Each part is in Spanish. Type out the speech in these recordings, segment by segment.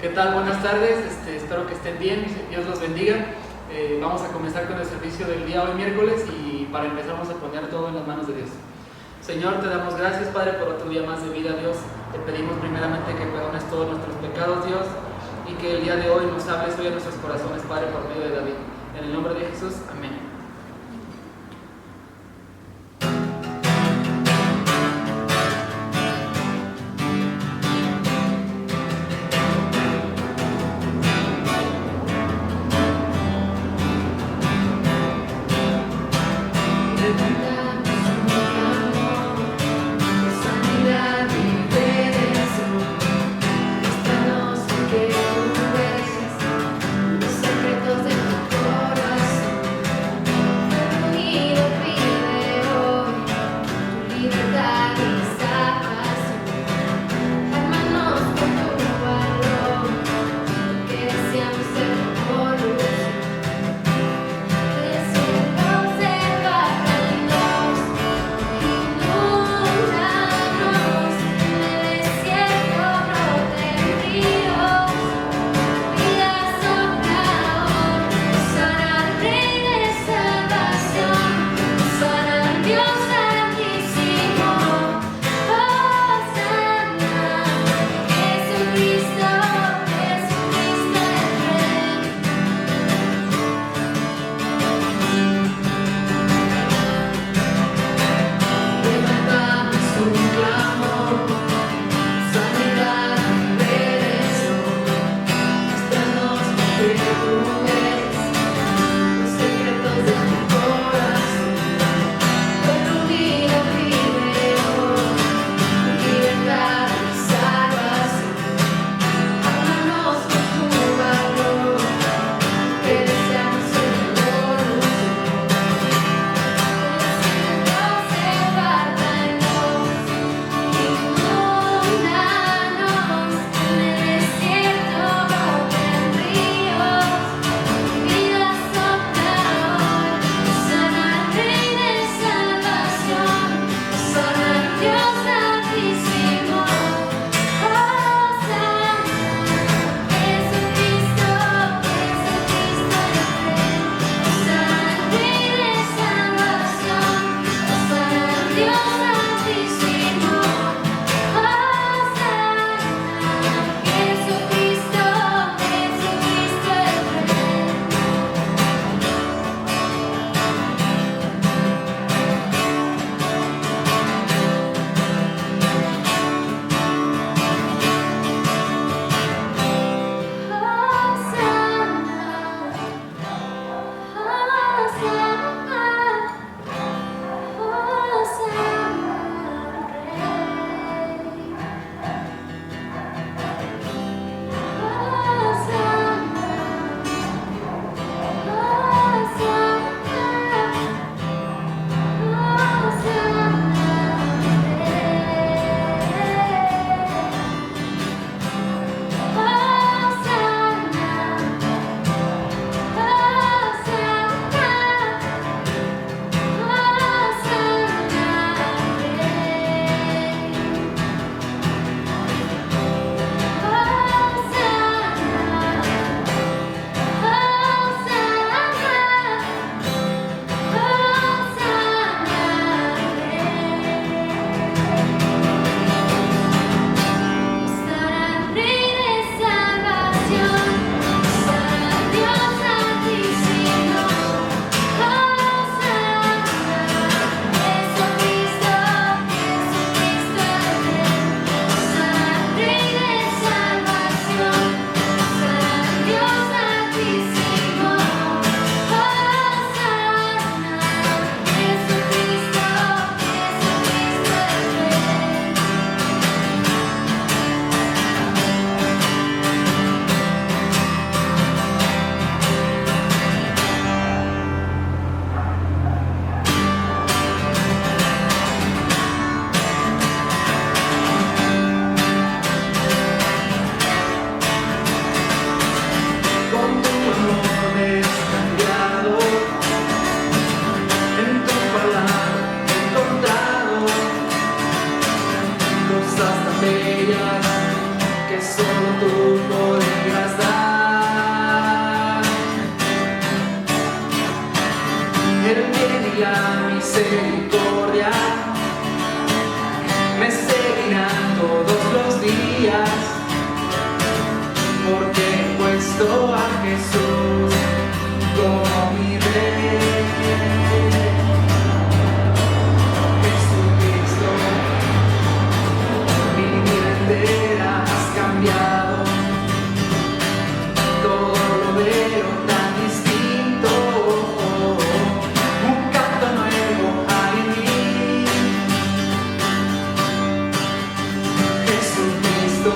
¿Qué tal? Buenas tardes, espero que estén bien, Dios los bendiga. Vamos a comenzar con el servicio del día hoy miércoles y para empezar vamos a poner todo en las manos de Dios. Señor, te damos gracias, Padre, por otro día más de vida, Dios. Te pedimos primeramente que perdones todos nuestros pecados, Dios, y que el día de hoy nos hables hoy a nuestros corazones, Padre, por medio de David. En el nombre de Jesús, amén. Secretos de tu corazón. porque he puesto a Jesús como mi Rey. Jesucristo, mi vida entera has cambiado, todo lo veo tan distinto, un canto nuevo hay en mí. Jesucristo,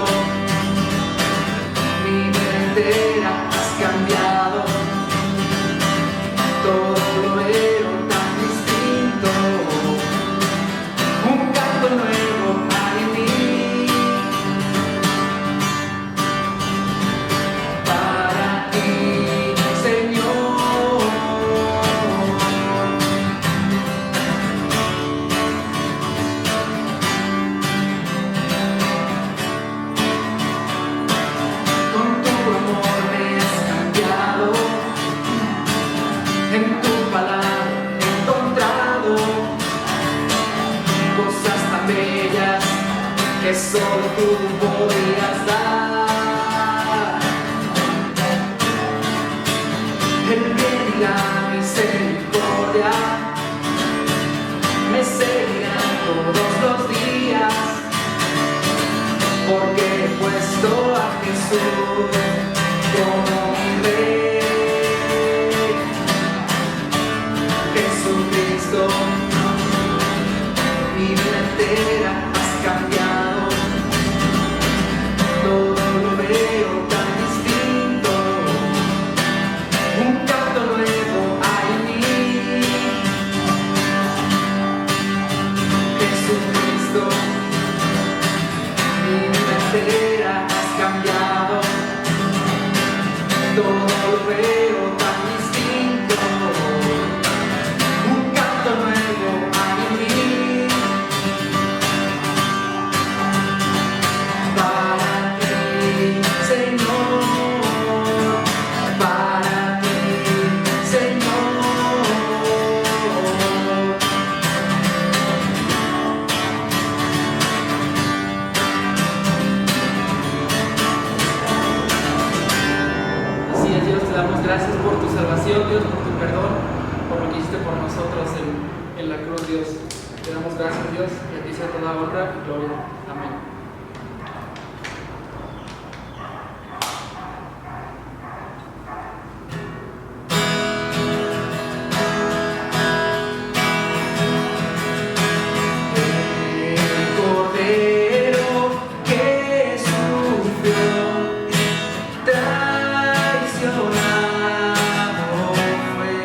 mi vida entera has cambiado, todo lo veo tan distinto, un canto nuevo hay en mí. Para ti, Señor, con tu amor me has cambiado, en tu palabra he encontrado cosas tan bellas que solo tú podías dar. El bien y la misericordia me seguirán todos los días, porque he puesto a Jesús como mi Rey. Jesucristo, mi vida entera has cambiado, todo lo veo tan distinto, un canto nuevo hay en mí. Jesucristo, mi vida entera has cambiado, todo lo veo tan distinto, un canto nuevo hay en mí. Para ti, Señor, para ti, Señor. Así es, Dios, te damos gracias por tu salvación, Dios, por tu perdón, por lo que hiciste por nosotros en la cruz, Dios. Te damos gracias, Dios, y a ti sea toda honra y gloria. Amén. El Cordero que sufrió, traicionado fue,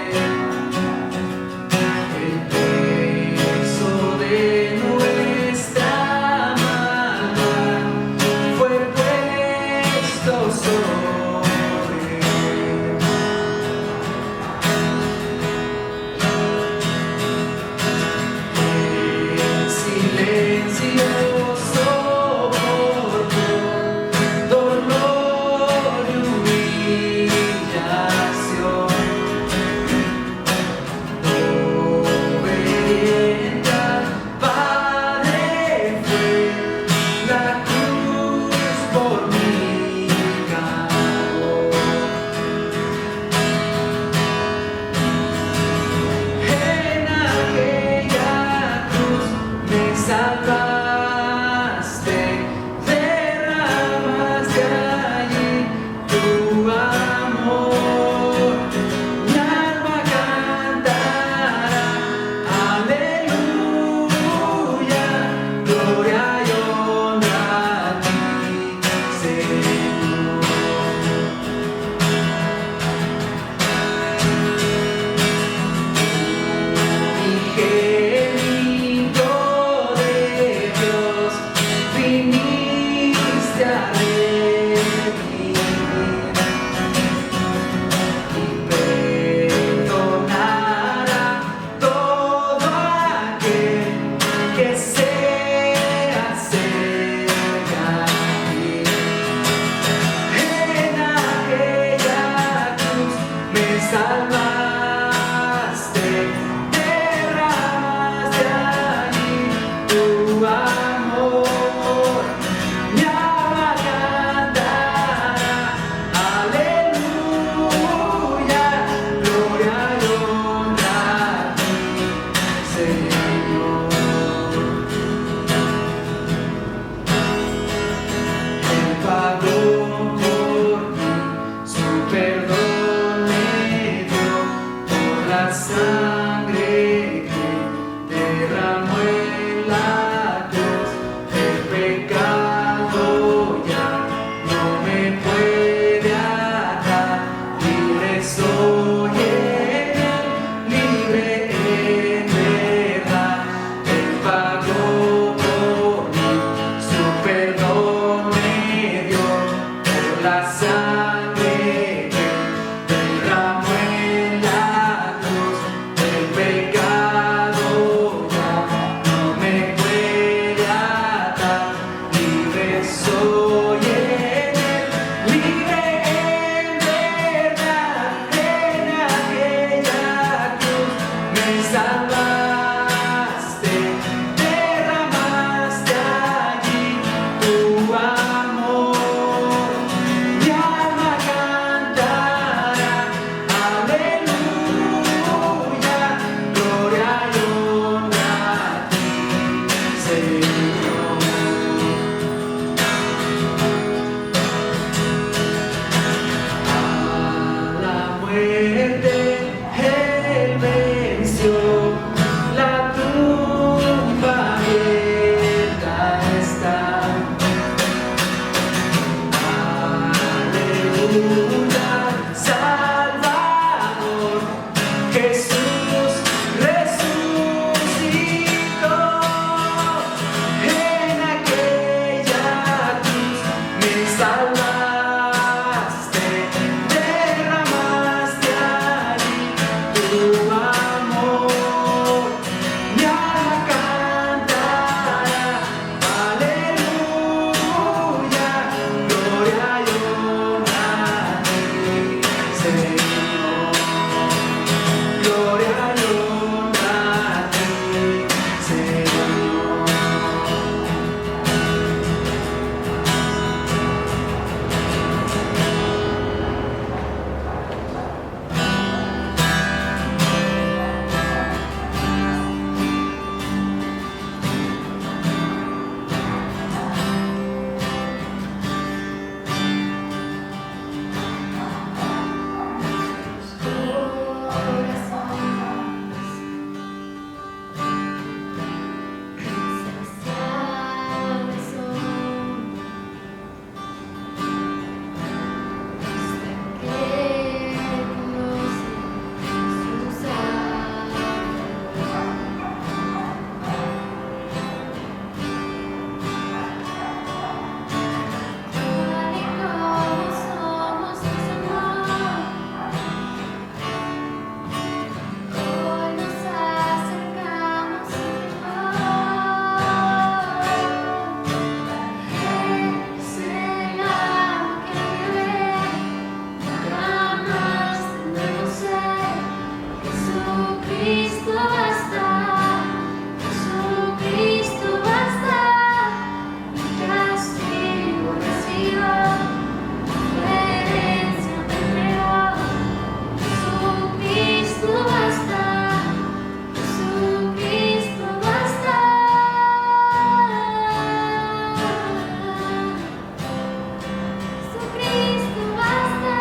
el peso de nuestra maldad fue puesto sobre él. En silencio soportó dolor y humillación, obediente al Padre fue la cruz por mi canción. sangre que derramó en la cruz, el pecado ya no me puede atar. Libre soy en él, libre en verdad. En aquella cruz me salvaste, derramaste allí tu amor. Mi alma cantará, aleluya, gloria y honra a ti, Señor. A la muerte Él venció, la tumba abierta está. Aleluya, Salvador, Jesús resucitó. En aquella cruz me salvaste, derramaste allí tu amor. Mi alma cantará, aleluya, gloria y honra a ti, Señor. Gloria y honra a ti, Señor. Jesucristo basta, Jesucristo basta, mi castigo recibo, tu herencia me entregó. Jesucristo basta, Jesucristo basta. Jesucristo basta.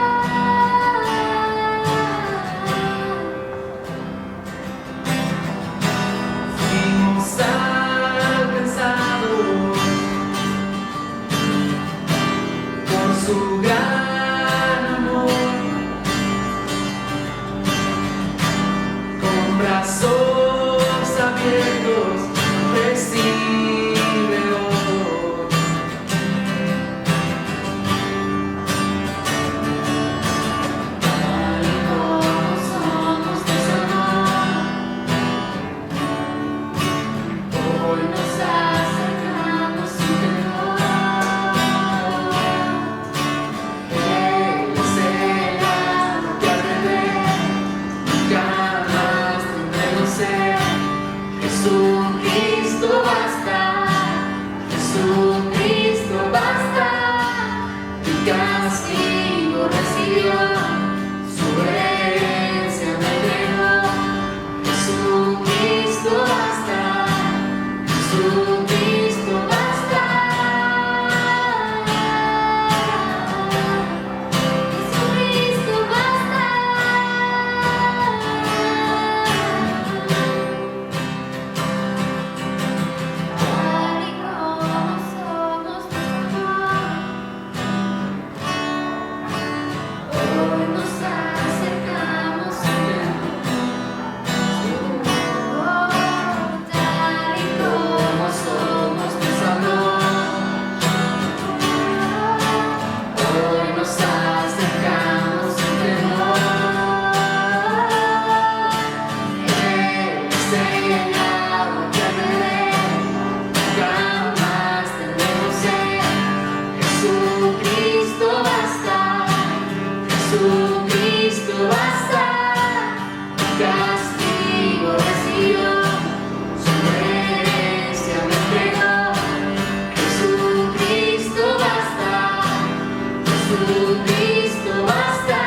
Fuimos alcanzados por su gran amor, con brazos abiertos recibe hoy. Tal y como somos tus amor, hoy nos acercamos sin temor. Él es el amor que al revés jamás tendremos ser. Jesucristo basta, Jesucristo basta. Mi castigo recibió, su herencia me entregó. Jesucristo basta, Jesucristo basta. Jesucristo basta. Tal y como somos tus amor, Jesucristo basta.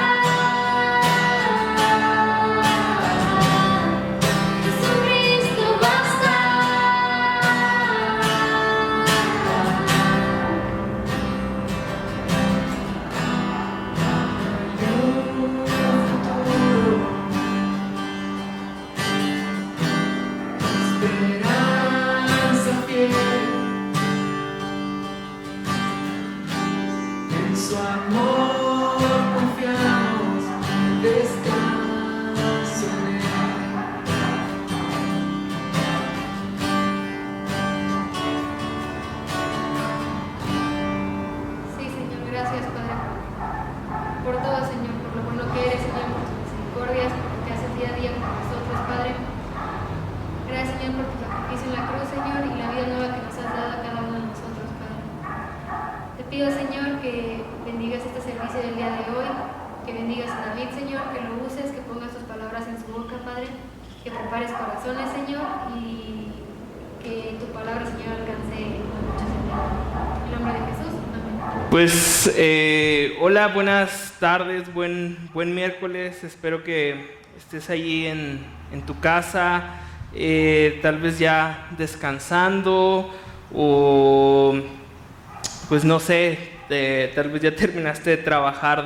Jesucristo basta. Esperanza fiel, en su amor confiamos, descanso en él. Sí, Señor, gracias, Padre, por todo, Señor, por lo bueno que eres, Señor, por tus misericordias, por lo que haces día a día con nosotros, Padre. Gracias, Señor, por tu sacrificio en la cruz, Señor, y la vida nueva que nos has dado a cada uno de nosotros, Padre. Te pido, Señor, que bendigas este servicio del día de hoy, que bendigas a David, Señor, que lo uses, que pongas tus palabras en su boca, Padre, que prepares corazones, Señor, y que tu palabra, Señor, alcance a muchos, Señor. En el nombre de Jesús, amén. Pues hola, buenas tardes, buen miércoles. Espero que estés allí en tu casa, tal vez ya descansando o pues no sé, tal vez ya terminaste de trabajar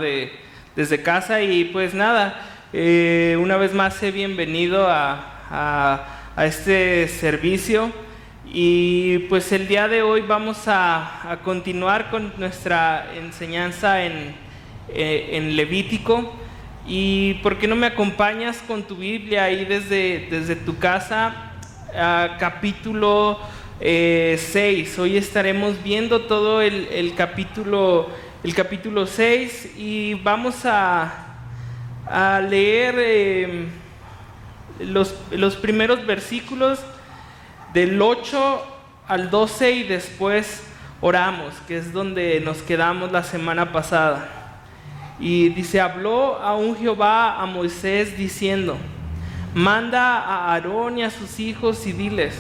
desde casa y pues nada, una vez más sé bienvenido a este servicio. Y pues el día de hoy vamos a continuar con nuestra enseñanza en Levítico. Y ¿por qué no me acompañas con tu Biblia ahí desde tu casa? Capítulo 6. Hoy estaremos viendo todo el capítulo 6 y vamos a leer los primeros versículos del 8 al 12 y después oramos, que es donde nos quedamos la semana pasada. Y dice: habló aún Jehová a Moisés diciendo: manda a Aarón y a sus hijos y diles: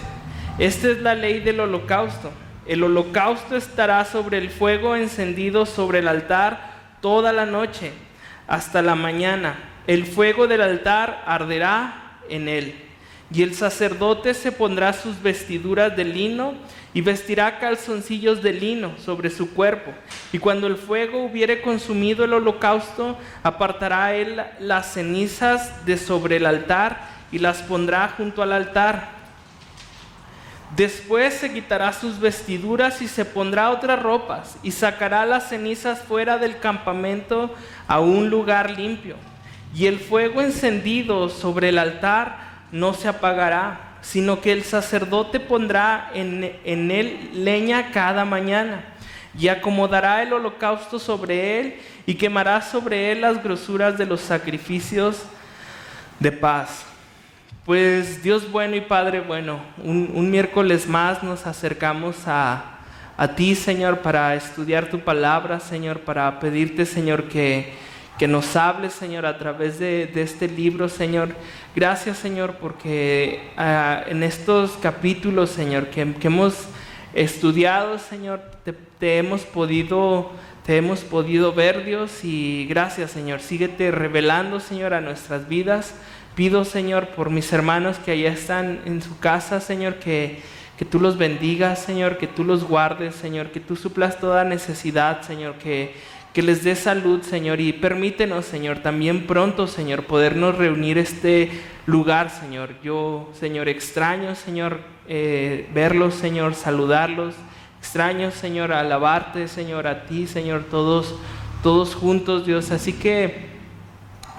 esta es la ley del holocausto. El holocausto estará sobre el fuego encendido sobre el altar toda la noche hasta la mañana. El fuego del altar arderá en él. Y el sacerdote se pondrá sus vestiduras de lino y vestirá calzoncillos de lino sobre su cuerpo. Y cuando el fuego hubiere consumido el holocausto, apartará él las cenizas de sobre el altar y las pondrá junto al altar. Después se quitará sus vestiduras y se pondrá otras ropas y sacará las cenizas fuera del campamento a un lugar limpio. Y el fuego encendido sobre el altar no se apagará, sino que el sacerdote pondrá en él leña cada mañana y acomodará el holocausto sobre él y quemará sobre él las grosuras de los sacrificios de paz. Pues Dios bueno y Padre bueno, un miércoles más nos acercamos a ti, Señor, para estudiar tu palabra, Señor, para pedirte, Señor, que nos hables, Señor, a través de este libro, Señor. Gracias, Señor, porque en estos capítulos, Señor, que hemos estudiado, Señor, te hemos podido ver, Dios, y gracias, Señor. Síguete revelando, Señor, a nuestras vidas. Pido, Señor, por mis hermanos que allá están en su casa, Señor, que tú los bendigas, Señor, que tú los guardes, Señor, que tú suplas toda necesidad, Señor, que les dé salud, Señor, y permítenos, Señor, también pronto, Señor, podernos reunir este lugar, Señor. Yo, Señor, extraño, Señor, verlos, Señor, saludarlos. Extraño, Señor, alabarte, Señor, a ti, Señor, todos juntos, Dios. Así que,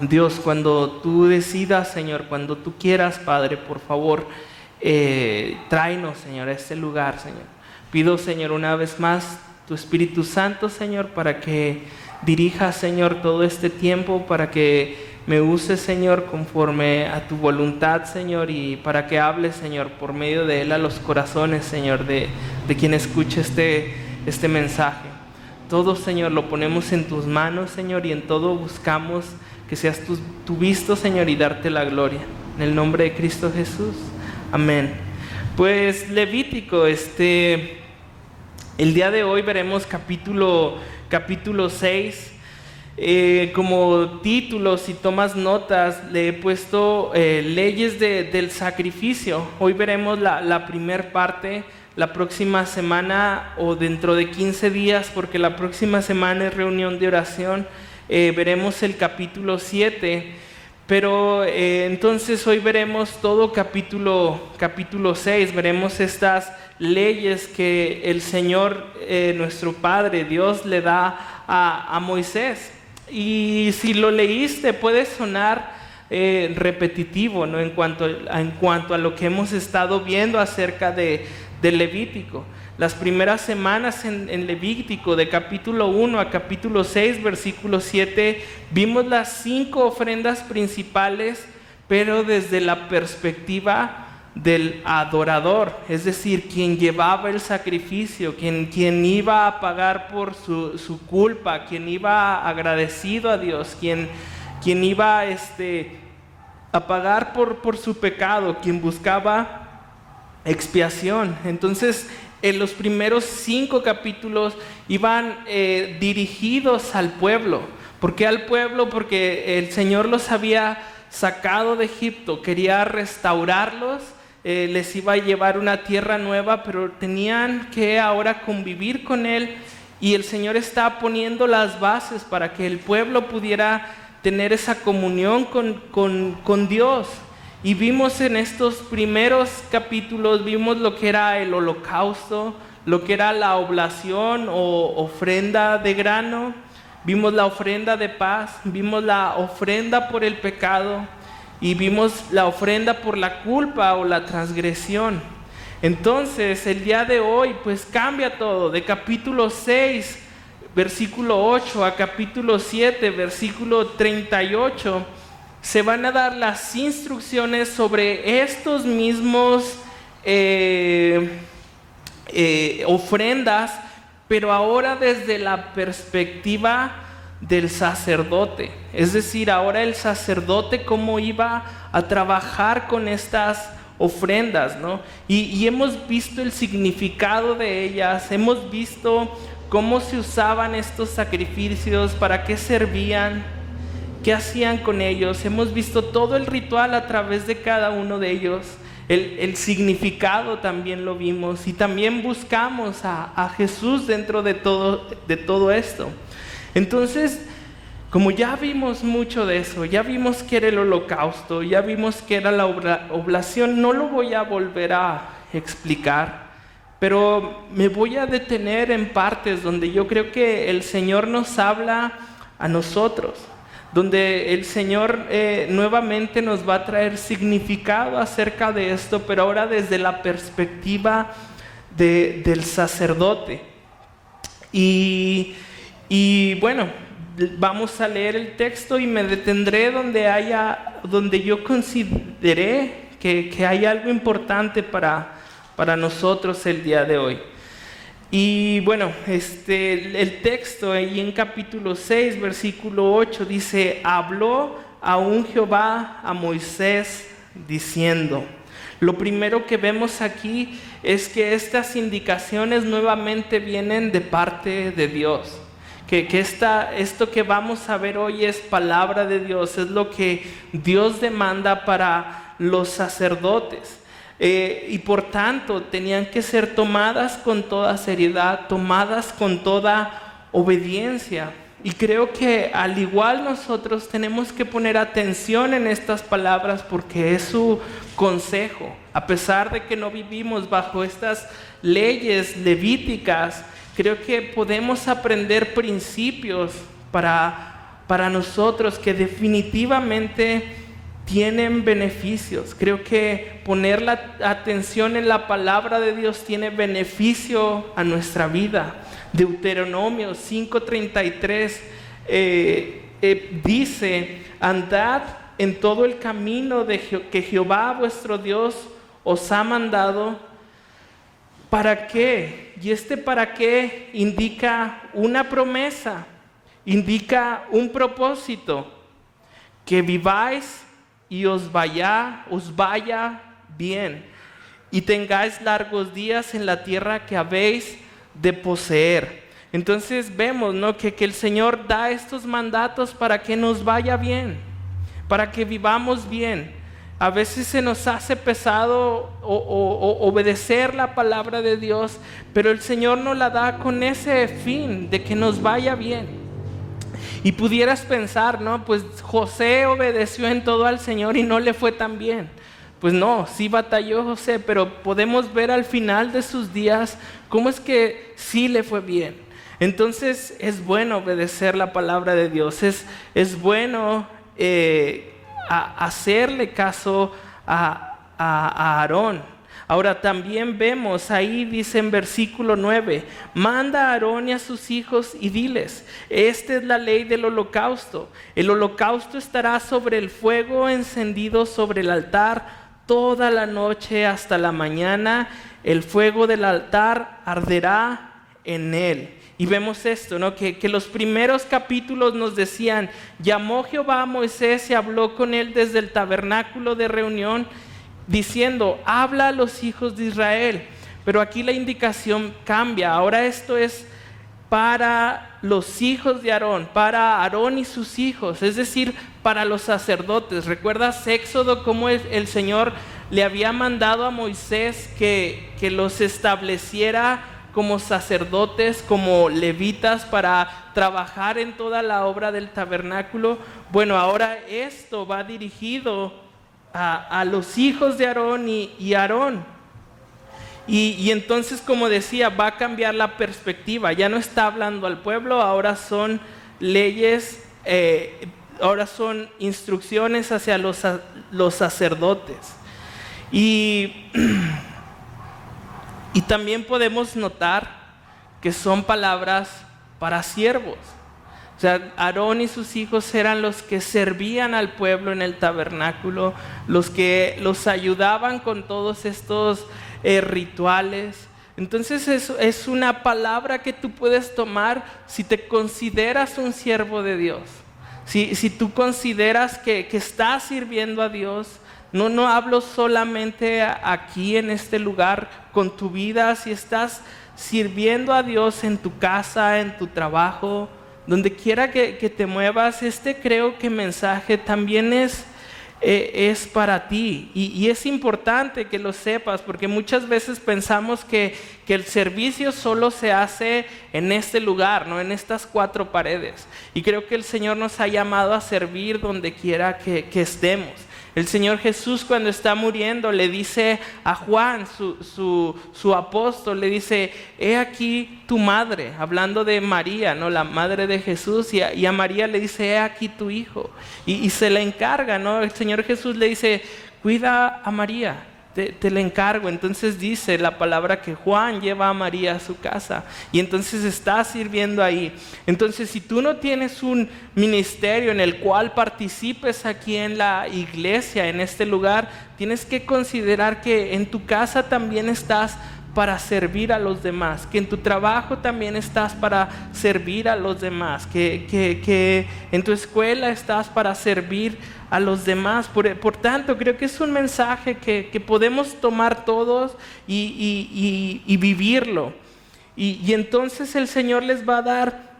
Dios, cuando tú decidas, Señor, cuando tú quieras, Padre, por favor, tráenos, Señor, a este lugar, Señor. Pido, Señor, una vez más tu Espíritu Santo, Señor, para que dirija, Señor, todo este tiempo, para que me uses, Señor, conforme a tu voluntad, Señor, y para que hables, Señor, por medio de él a los corazones, Señor, de quien escuche este mensaje. Todo, Señor, lo ponemos en tus manos, Señor, y en todo buscamos que seas tú visto, Señor, y darte la gloria. En el nombre de Cristo Jesús. Amén. Pues Levítico, el día de hoy veremos capítulo 6. como título, si tomas notas, le he puesto leyes del sacrificio. Hoy veremos la primer parte. La próxima semana o dentro de 15 días, porque la próxima semana es reunión de oración, veremos el capítulo 7. Pero entonces hoy veremos todo capítulo 6. Veremos estas leyes que el Señor, nuestro Padre, Dios, le da a Moisés. Y si lo leíste puede sonar repetitivo, ¿no? en cuanto a lo que hemos estado viendo acerca del Levítico. Las primeras semanas en Levítico, de capítulo 1 a capítulo 6, versículo 7, vimos las 5 ofrendas principales, pero desde la perspectiva del adorador, es decir, quien llevaba el sacrificio, quien iba a pagar por su culpa, quien iba agradecido a Dios, quien iba a pagar por su pecado, quien buscaba expiación. Entonces, en los primeros 5 capítulos iban dirigidos al pueblo. ¿Por qué al pueblo? Porque el Señor los había sacado de Egipto, quería restaurarlos, les iba a llevar una tierra nueva, pero tenían que ahora convivir con Él, y el Señor está poniendo las bases para que el pueblo pudiera tener esa comunión con Dios. Y vimos en estos primeros capítulos, vimos lo que era el holocausto, lo que era la oblación o ofrenda de grano, vimos la ofrenda de paz, vimos la ofrenda por el pecado y vimos la ofrenda por la culpa o la transgresión. Entonces, el día de hoy, pues cambia todo, de capítulo 6, versículo 8 a capítulo 7, versículo 38, se van a dar las instrucciones sobre estos mismos ofrendas, pero ahora desde la perspectiva del sacerdote. Es decir, ahora el sacerdote cómo iba a trabajar con estas ofrendas, ¿no? Y hemos visto el significado de ellas, hemos visto cómo se usaban estos sacrificios, para qué servían, qué hacían con ellos. Hemos visto todo el ritual a través de cada uno de ellos. El significado también lo vimos, y también buscamos a Jesús dentro de todo esto. Entonces, como ya vimos mucho de eso, ya vimos que era el holocausto, ya vimos que era la oblación, no lo voy a volver a explicar, pero me voy a detener en partes donde yo creo que el Señor nos habla a nosotros, donde el Señor nuevamente nos va a traer significado acerca de esto, pero ahora desde la perspectiva del sacerdote. Y bueno, vamos a leer el texto y me detendré donde yo consideré que hay algo importante para nosotros el día de hoy. Y bueno, el texto ahí en capítulo 6, versículo 8 dice: habló aún Jehová a Moisés diciendo. Lo primero que vemos aquí es que estas indicaciones nuevamente vienen de parte de Dios. Que esto que vamos a ver hoy es palabra de Dios, es lo que Dios demanda para los sacerdotes. Y por tanto tenían que ser tomadas con toda seriedad, tomadas con toda obediencia. Y creo que al igual nosotros tenemos que poner atención en estas palabras, porque es su consejo. A pesar de que no vivimos bajo estas leyes levíticas, creo que podemos aprender principios para nosotros que definitivamente tienen beneficios. Creo que poner la atención en la palabra de Dios tiene beneficio a nuestra vida. Deuteronomio 5:33 dice: andad en todo el camino que Jehová vuestro Dios os ha mandado. ¿Para qué? Y ¿para qué? Indica una promesa, indica un propósito: que viváis y os vaya bien, y tengáis largos días en la tierra que habéis de poseer. Entonces vemos, ¿no?, que el Señor da estos mandatos para que nos vaya bien, para que vivamos bien. A veces se nos hace pesado o obedecer la palabra de Dios, pero el Señor nos la da con ese fin de que nos vaya bien. Y pudieras pensar, ¿no?, pues José obedeció en todo al Señor y no le fue tan bien. Pues no, sí batalló José, pero podemos ver al final de sus días cómo es que sí le fue bien. Entonces es bueno obedecer la palabra de Dios, es bueno hacerle caso a Aarón. Ahora también vemos, ahí dice en versículo 9, manda a Aarón y a sus hijos y diles, esta es la ley del holocausto. El holocausto estará sobre el fuego encendido sobre el altar toda la noche hasta la mañana. El fuego del altar arderá en él. Y vemos esto, ¿no?, que los primeros capítulos nos decían, llamó Jehová a Moisés y habló con él desde el tabernáculo de reunión, diciendo, habla a los hijos de Israel. Pero aquí la indicación cambia. Ahora esto es para los hijos de Aarón, para Aarón y sus hijos, es decir, para los sacerdotes. ¿Recuerdas Éxodo, cómo el Señor le había mandado a Moisés que los estableciera como sacerdotes, como levitas, para trabajar en toda la obra del tabernáculo? Bueno, ahora esto va dirigido a los hijos de Aarón y Aarón. Y entonces, como decía, va a cambiar la perspectiva. Ya no está hablando al pueblo, ahora son leyes, ahora son instrucciones hacia los sacerdotes. Y también podemos notar que son palabras para siervos. O sea, Aarón y sus hijos eran los que servían al pueblo en el tabernáculo, los que los ayudaban con todos estos rituales. Entonces es una palabra que tú puedes tomar si te consideras un siervo de Dios. Si tú consideras que estás sirviendo a Dios. No hablo solamente aquí en este lugar con tu vida. Si estás sirviendo a Dios en tu casa, en tu trabajo, donde quiera que te muevas, creo que mensaje también es para ti. Y es importante que lo sepas, porque muchas veces pensamos que el servicio solo se hace en este lugar, ¿no?, en estas 4 paredes. Y creo que el Señor nos ha llamado a servir donde quiera que estemos. El Señor Jesús, cuando está muriendo, le dice a Juan, su apóstol, le dice, he aquí tu madre, hablando de María, ¿no?, la madre de Jesús, y a María le dice, he aquí tu hijo, y se la encarga, ¿no? El Señor Jesús le dice, cuida a María, te la encargo. Entonces dice la palabra que Juan lleva a María a su casa, y entonces está sirviendo ahí. Entonces, si tú no tienes un ministerio en el cual participes aquí en la iglesia, en este lugar, tienes que considerar que en tu casa también estás para servir a los demás, que en tu trabajo también estás para servir a los demás, que en tu escuela estás para servir a los demás. Por tanto, creo que es un mensaje que podemos tomar todos y vivirlo. Y entonces el Señor les va a dar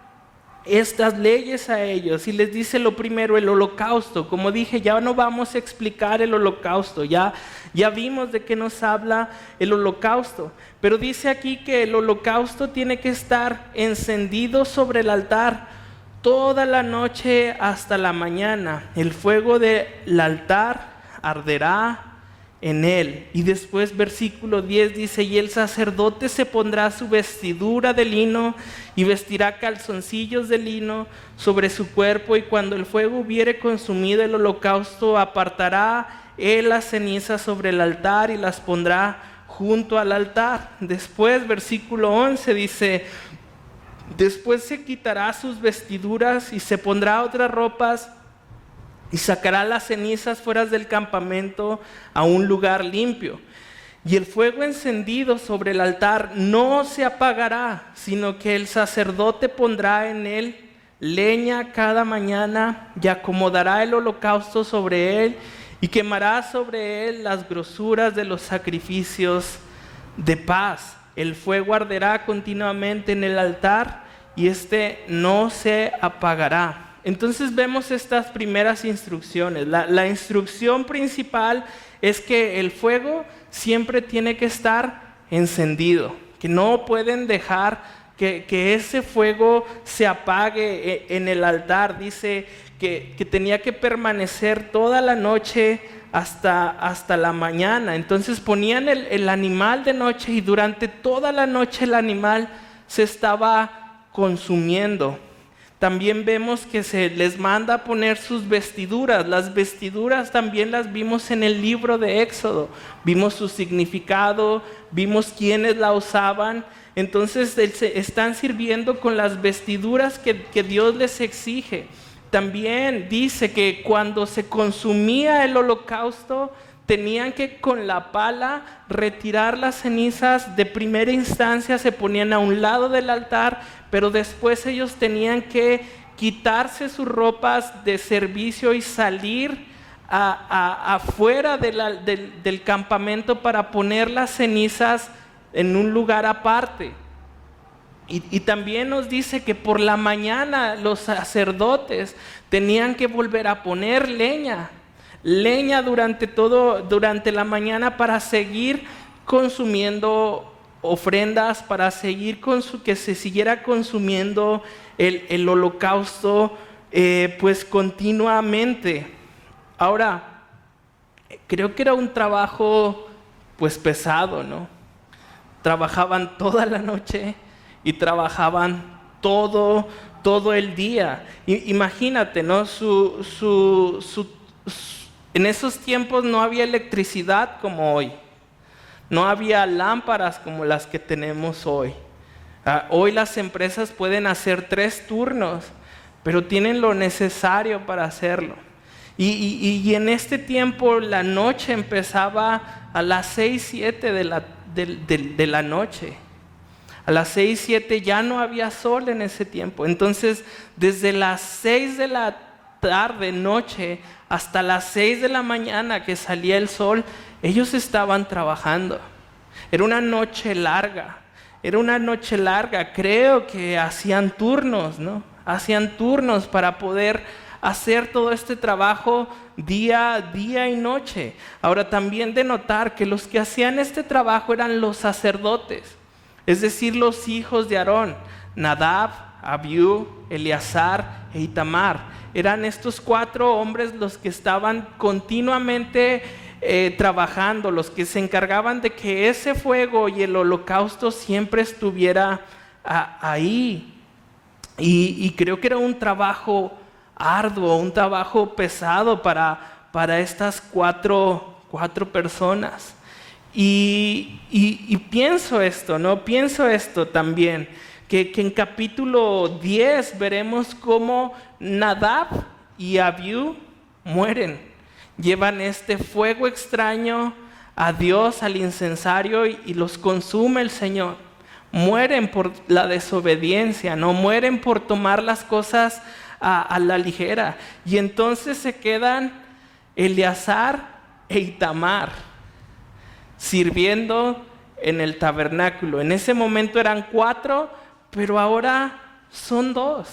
estas leyes a ellos, y les dice lo primero, el holocausto. Como dije, ya no vamos a explicar el holocausto, ya vimos de qué nos habla el holocausto, pero dice aquí que el holocausto tiene que estar encendido sobre el altar toda la noche hasta la mañana. El fuego del altar arderá en él. Y después versículo 10 dice, y el sacerdote se pondrá su vestidura de lino y vestirá calzoncillos de lino sobre su cuerpo, y cuando el fuego hubiere consumido el holocausto, apartará él las cenizas sobre el altar y las pondrá junto al altar. Después versículo 11 dice, después se quitará sus vestiduras y se pondrá otras ropas, y sacará las cenizas fuera del campamento a un lugar limpio. Y el fuego encendido sobre el altar no se apagará, sino que el sacerdote pondrá en él leña cada mañana y acomodará el holocausto sobre él y quemará sobre él las grosuras de los sacrificios de paz. El fuego arderá continuamente en el altar y no se apagará. Entonces vemos estas primeras instrucciones. La instrucción principal es que el fuego siempre tiene que estar encendido, que no pueden dejar que ese fuego se apague en el altar. Dice que tenía que permanecer toda la noche hasta la mañana. Entonces ponían el animal de noche y durante toda la noche el animal se estaba consumiendo. También vemos que se les manda a poner sus vestiduras. Las vestiduras también las vimos en el libro de Éxodo. Vimos su significado, vimos quiénes la usaban. Entonces están sirviendo con las vestiduras que Dios les exige. También dice que cuando se consumía el holocausto, tenían que con la pala retirar las cenizas. De primera instancia se ponían a un lado del altar, pero después ellos tenían que quitarse sus ropas de servicio y salir afuera del campamento para poner las cenizas en un lugar aparte. Y también nos dice que por la mañana los sacerdotes tenían que volver a poner leña durante la mañana para seguir consumiendo ofrendas, para seguir que se siguiera consumiendo el holocausto pues continuamente. Ahora, creo que era un trabajo pues pesado, ¿no? Trabajaban toda la noche y trabajaban todo el día. Imagínate, ¿no? En esos tiempos no había electricidad como hoy. No había lámparas como las que tenemos hoy. Hoy las empresas pueden hacer 3 turnos, pero tienen lo necesario para hacerlo. Y en este tiempo la noche empezaba a las 6, 7 de la noche. A las 6, 7 ya no había sol en ese tiempo. Entonces, desde las 6 de la tarde, noche, hasta las 6 de la mañana que salía el sol, ellos estaban trabajando. Era una noche larga. Creo que hacían turnos, ¿no? Hacían turnos para poder hacer todo este trabajo día y noche. Ahora, también de notar que los que hacían este trabajo eran los sacerdotes. Es decir, los hijos de Aarón, Nadab, Abiú, Eleazar e Itamar. Eran estos 4 hombres los que estaban continuamente trabajando, los que se encargaban de que ese fuego y el holocausto siempre estuviera ahí. Y creo que era un trabajo arduo, un trabajo pesado para estas cuatro personas. Y pienso esto, ¿no? Pienso esto también, que en capítulo 10 veremos cómo Nadab y Abiú mueren. Llevan este fuego extraño a Dios, al incensario, y los consume el Señor. Mueren por la desobediencia, no mueren por tomar las cosas a la ligera. Y entonces se quedan Eleazar e Itamar sirviendo en el tabernáculo. En ese momento eran 4, pero ahora son 2.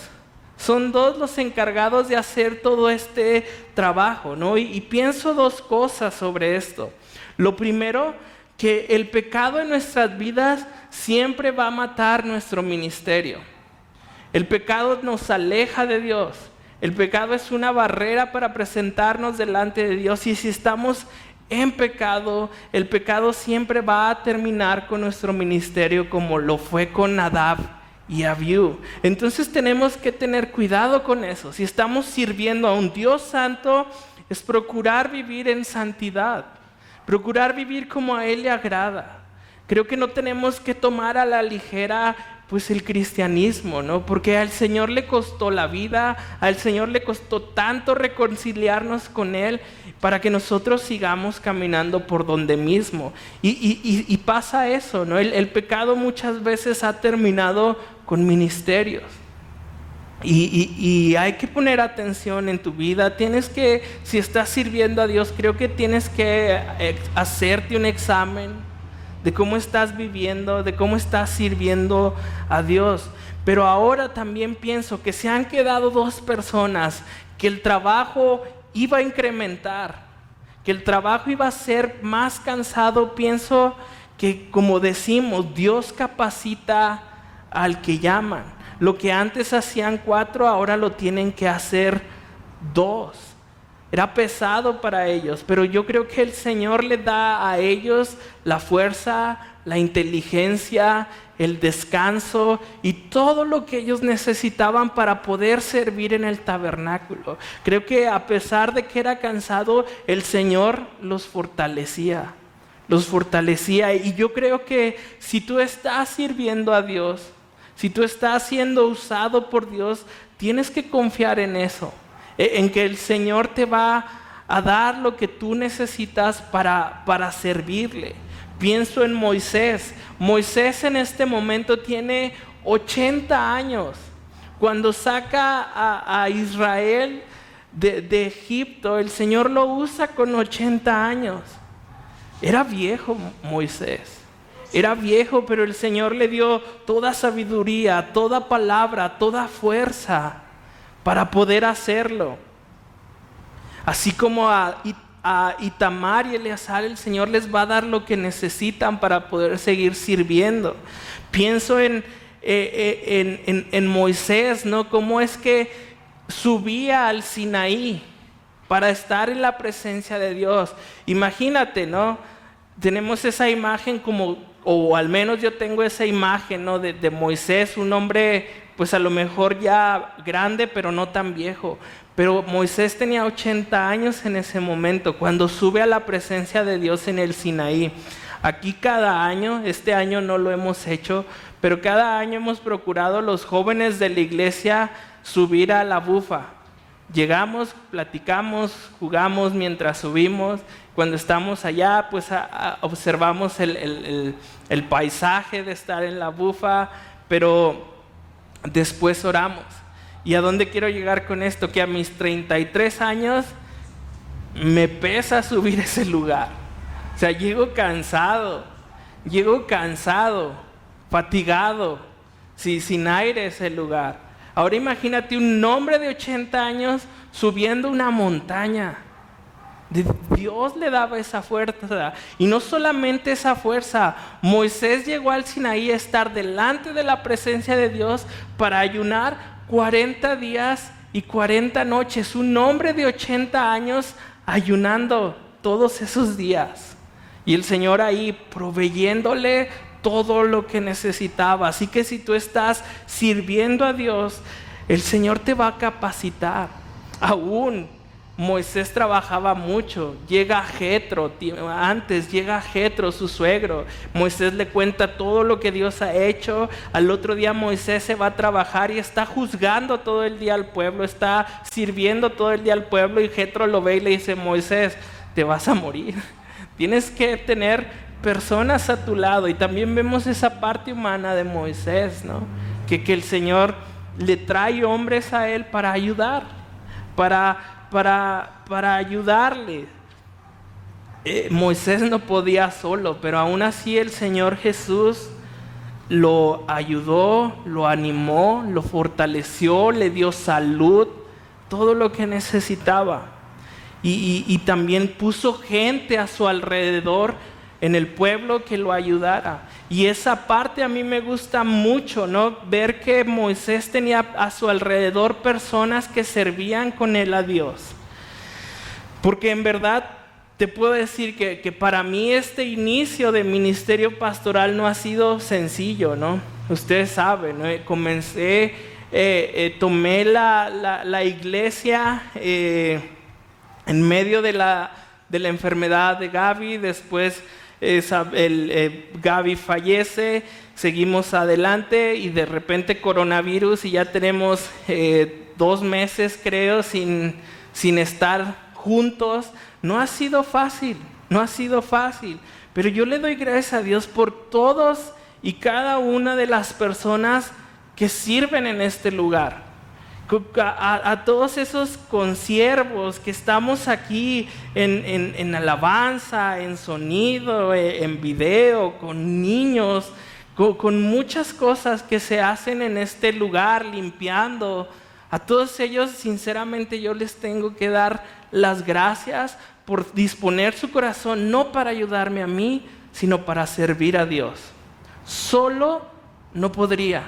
Son 2 los encargados de hacer todo este trabajo, ¿no? Y pienso 2 cosas sobre esto. Lo primero, que el pecado en nuestras vidas siempre va a matar nuestro ministerio. El pecado nos aleja de Dios. El pecado es una barrera para presentarnos delante de Dios. Y si estamos en pecado, el pecado siempre va a terminar con nuestro ministerio, como lo fue con Nadab y Abiú. Entonces tenemos que tener cuidado con eso. Si estamos sirviendo a un Dios santo, es procurar vivir en santidad, procurar vivir como a Él le agrada. Creo que no tenemos que tomar a la ligera pues el cristianismo, ¿no? Porque al Señor le costó la vida, al Señor le costó tanto reconciliarnos con Él para que nosotros sigamos caminando por donde mismo. Y pasa eso, ¿no? El pecado muchas veces ha terminado con ministerios. Y hay que poner atención en tu vida. Si estás sirviendo a Dios, creo que tienes que hacerte un examen de cómo estás viviendo, de cómo estás sirviendo a Dios. Pero ahora también pienso que se han quedado 2 personas, que el trabajo iba a incrementar, que el trabajo iba a ser más cansado. Pienso que, como decimos, Dios capacita al que llaman. Lo que antes hacían 4, ahora lo tienen que hacer 2. Era pesado para ellos, pero yo creo que el Señor le da a ellos la fuerza, la inteligencia, el descanso y todo lo que ellos necesitaban para poder servir en el tabernáculo. Creo que a pesar de que era cansado, el Señor los fortalecía. Y yo creo que si tú estás sirviendo a Dios, si tú estás siendo usado por Dios, tienes que confiar en eso, en que el Señor te va a dar lo que tú necesitas para servirle. Pienso en Moisés. Moisés en este momento tiene 80 años. Cuando saca a Israel de Egipto, el Señor lo usa con 80 años. Era viejo Moisés. Era viejo, pero el Señor le dio toda sabiduría, toda palabra, toda fuerza para poder hacerlo. Así como a Itamar y Eleazar, el Señor les va a dar lo que necesitan para poder seguir sirviendo. Pienso en Moisés, ¿no? Cómo es que subía al Sinaí para estar en la presencia de Dios. Imagínate, ¿no? Tenemos esa imagen o al menos yo tengo esa imagen, ¿no? de Moisés, un hombre pues a lo mejor ya grande, pero no tan viejo. Pero Moisés tenía 80 años en ese momento, cuando sube a la presencia de Dios en el Sinaí. Aquí cada año, este año no lo hemos hecho, pero cada año hemos procurado los jóvenes de la iglesia subir a la bufa. Llegamos, platicamos, jugamos mientras subimos. Cuando estamos allá, pues observamos el paisaje de estar en la bufa, pero después oramos. ¿Y a dónde quiero llegar con esto? Que a mis 33 años me pesa subir ese lugar. O sea, llego cansado, fatigado, sin aire ese lugar. Ahora imagínate un hombre de 80 años subiendo una montaña. Dios le daba esa fuerza. Y no solamente esa fuerza, Moisés llegó al Sinaí a estar delante de la presencia de Dios para ayunar 40 días y 40 noches. Un hombre de 80 años ayunando todos esos días. Y el Señor ahí proveyéndole todo lo que necesitaba. Así que si tú estás sirviendo a Dios, el Señor te va a capacitar. Aún Moisés trabajaba mucho. Llega Jetro, su suegro. Moisés le cuenta todo lo que Dios ha hecho. Al otro día Moisés se va a trabajar y está juzgando todo el día al pueblo, está sirviendo todo el día al pueblo, y Jetro lo ve y le dice: Moisés, te vas a morir. Tienes que tener personas a tu lado. Y también vemos esa parte humana de Moisés, ¿no? Que el Señor le trae hombres a él para ayudar, para ayudarle. Moisés no podía solo, pero aún así el Señor Jesús lo ayudó, lo animó, lo fortaleció, le dio salud, todo lo que necesitaba. Y también puso gente a su alrededor en el pueblo que lo ayudara. Y esa parte a mí me gusta mucho, ¿no? Ver que Moisés tenía a su alrededor personas que servían con él a Dios. Porque en verdad te puedo decir que para mí este inicio de ministerio pastoral no ha sido sencillo, ¿no? Ustedes saben, ¿no? Tomé la iglesia en medio de la enfermedad de Gaby. Después Gaby fallece, seguimos adelante y de repente coronavirus, y ya tenemos 2 meses creo sin estar juntos. No ha sido fácil, pero yo le doy gracias a Dios por todos y cada una de las personas que sirven en este lugar. A todos esos consiervos que estamos aquí en alabanza, en sonido, en video, con niños, con muchas cosas que se hacen en este lugar, limpiando. A todos ellos, sinceramente, yo les tengo que dar las gracias por disponer su corazón, no para ayudarme a mí, sino para servir a Dios. Solo no podría,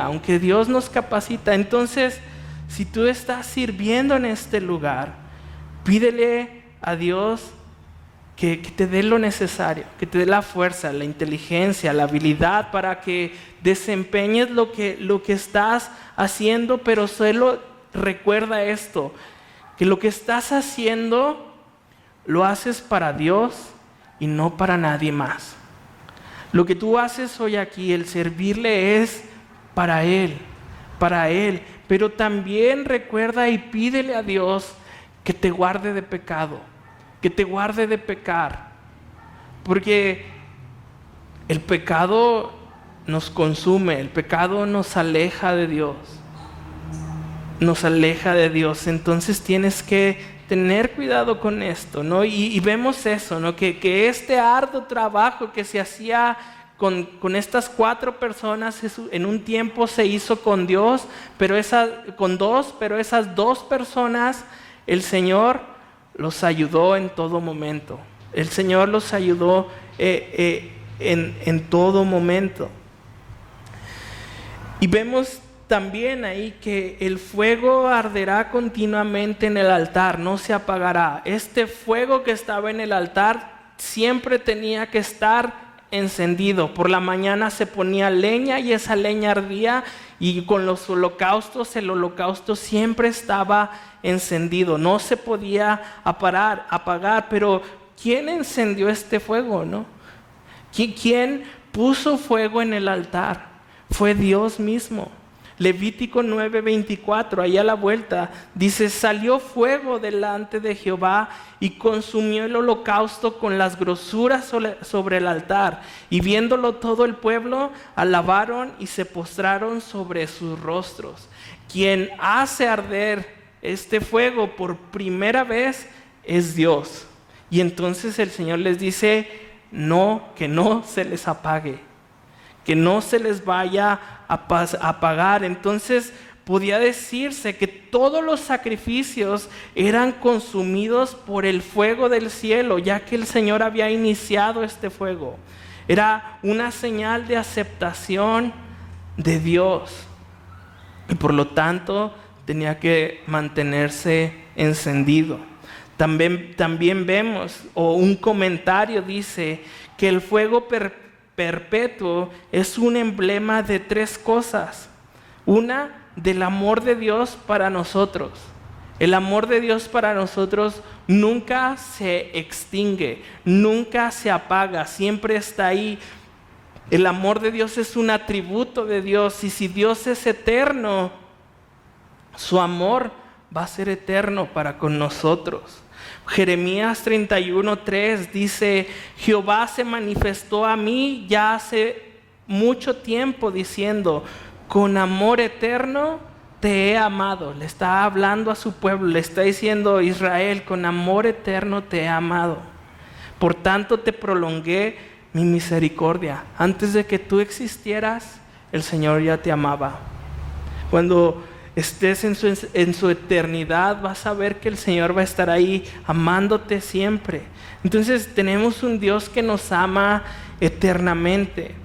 aunque Dios nos capacita. Entonces, si tú estás sirviendo en este lugar, pídele a Dios que te dé lo necesario, que te dé la fuerza, la inteligencia, la habilidad para que desempeñes lo que estás haciendo, pero solo recuerda esto, que lo que estás haciendo lo haces para Dios y no para nadie más. Lo que tú haces hoy aquí, el servirle, es para Él, pero también recuerda y pídele a Dios que te guarde de pecado, que te guarde de pecar, porque el pecado nos consume, el pecado nos aleja de Dios, entonces tienes que tener cuidado con esto, ¿no? Y vemos eso, ¿no? Que este arduo trabajo que se hacía con estas 4 personas en un tiempo se hizo con Dios, pero esas 2 personas, el Señor los ayudó en todo momento. El Señor los ayudó en todo momento. Y vemos también ahí que el fuego arderá continuamente en el altar, no se apagará. Este fuego que estaba en el altar siempre tenía que estar encendido. Por la mañana se ponía leña y esa leña ardía, y con los holocaustos, el holocausto siempre estaba encendido, no se podía apagar. Pero ¿quién encendió este fuego, no? ¿Quién puso fuego en el altar? Fue Dios mismo. Levítico 9:24, ahí a la vuelta, dice: salió fuego delante de Jehová y consumió el holocausto con las grosuras sobre el altar. Y viéndolo todo el pueblo, alabaron y se postraron sobre sus rostros. Quien hace arder este fuego por primera vez es Dios. Y entonces el Señor les dice: no, que no se les apague, que no se les vaya a apagar. Entonces podía decirse que todos los sacrificios eran consumidos por el fuego del cielo, ya que el Señor había iniciado este fuego. Era una señal de aceptación de Dios, y por lo tanto tenía que mantenerse encendido. También vemos, o un comentario dice, que el fuego perpetuo es un emblema de 3 cosas. Una, del amor de Dios para nosotros. El amor de Dios para nosotros nunca se extingue, nunca se apaga, siempre está ahí. El amor de Dios es un atributo de Dios, y si Dios es eterno, su amor va a ser eterno para con nosotros. Jeremías 31:3 dice: Jehová se manifestó a mí ya hace mucho tiempo diciendo, con amor eterno te he amado. Le está hablando a su pueblo, le está diciendo: Israel, con amor eterno te he amado. Por tanto te prolongué mi misericordia. Antes de que tú existieras, el Señor ya te amaba. Cuando estés en su eternidad, vas a ver que el Señor va a estar ahí amándote siempre. Entonces tenemos un Dios que nos ama eternamente.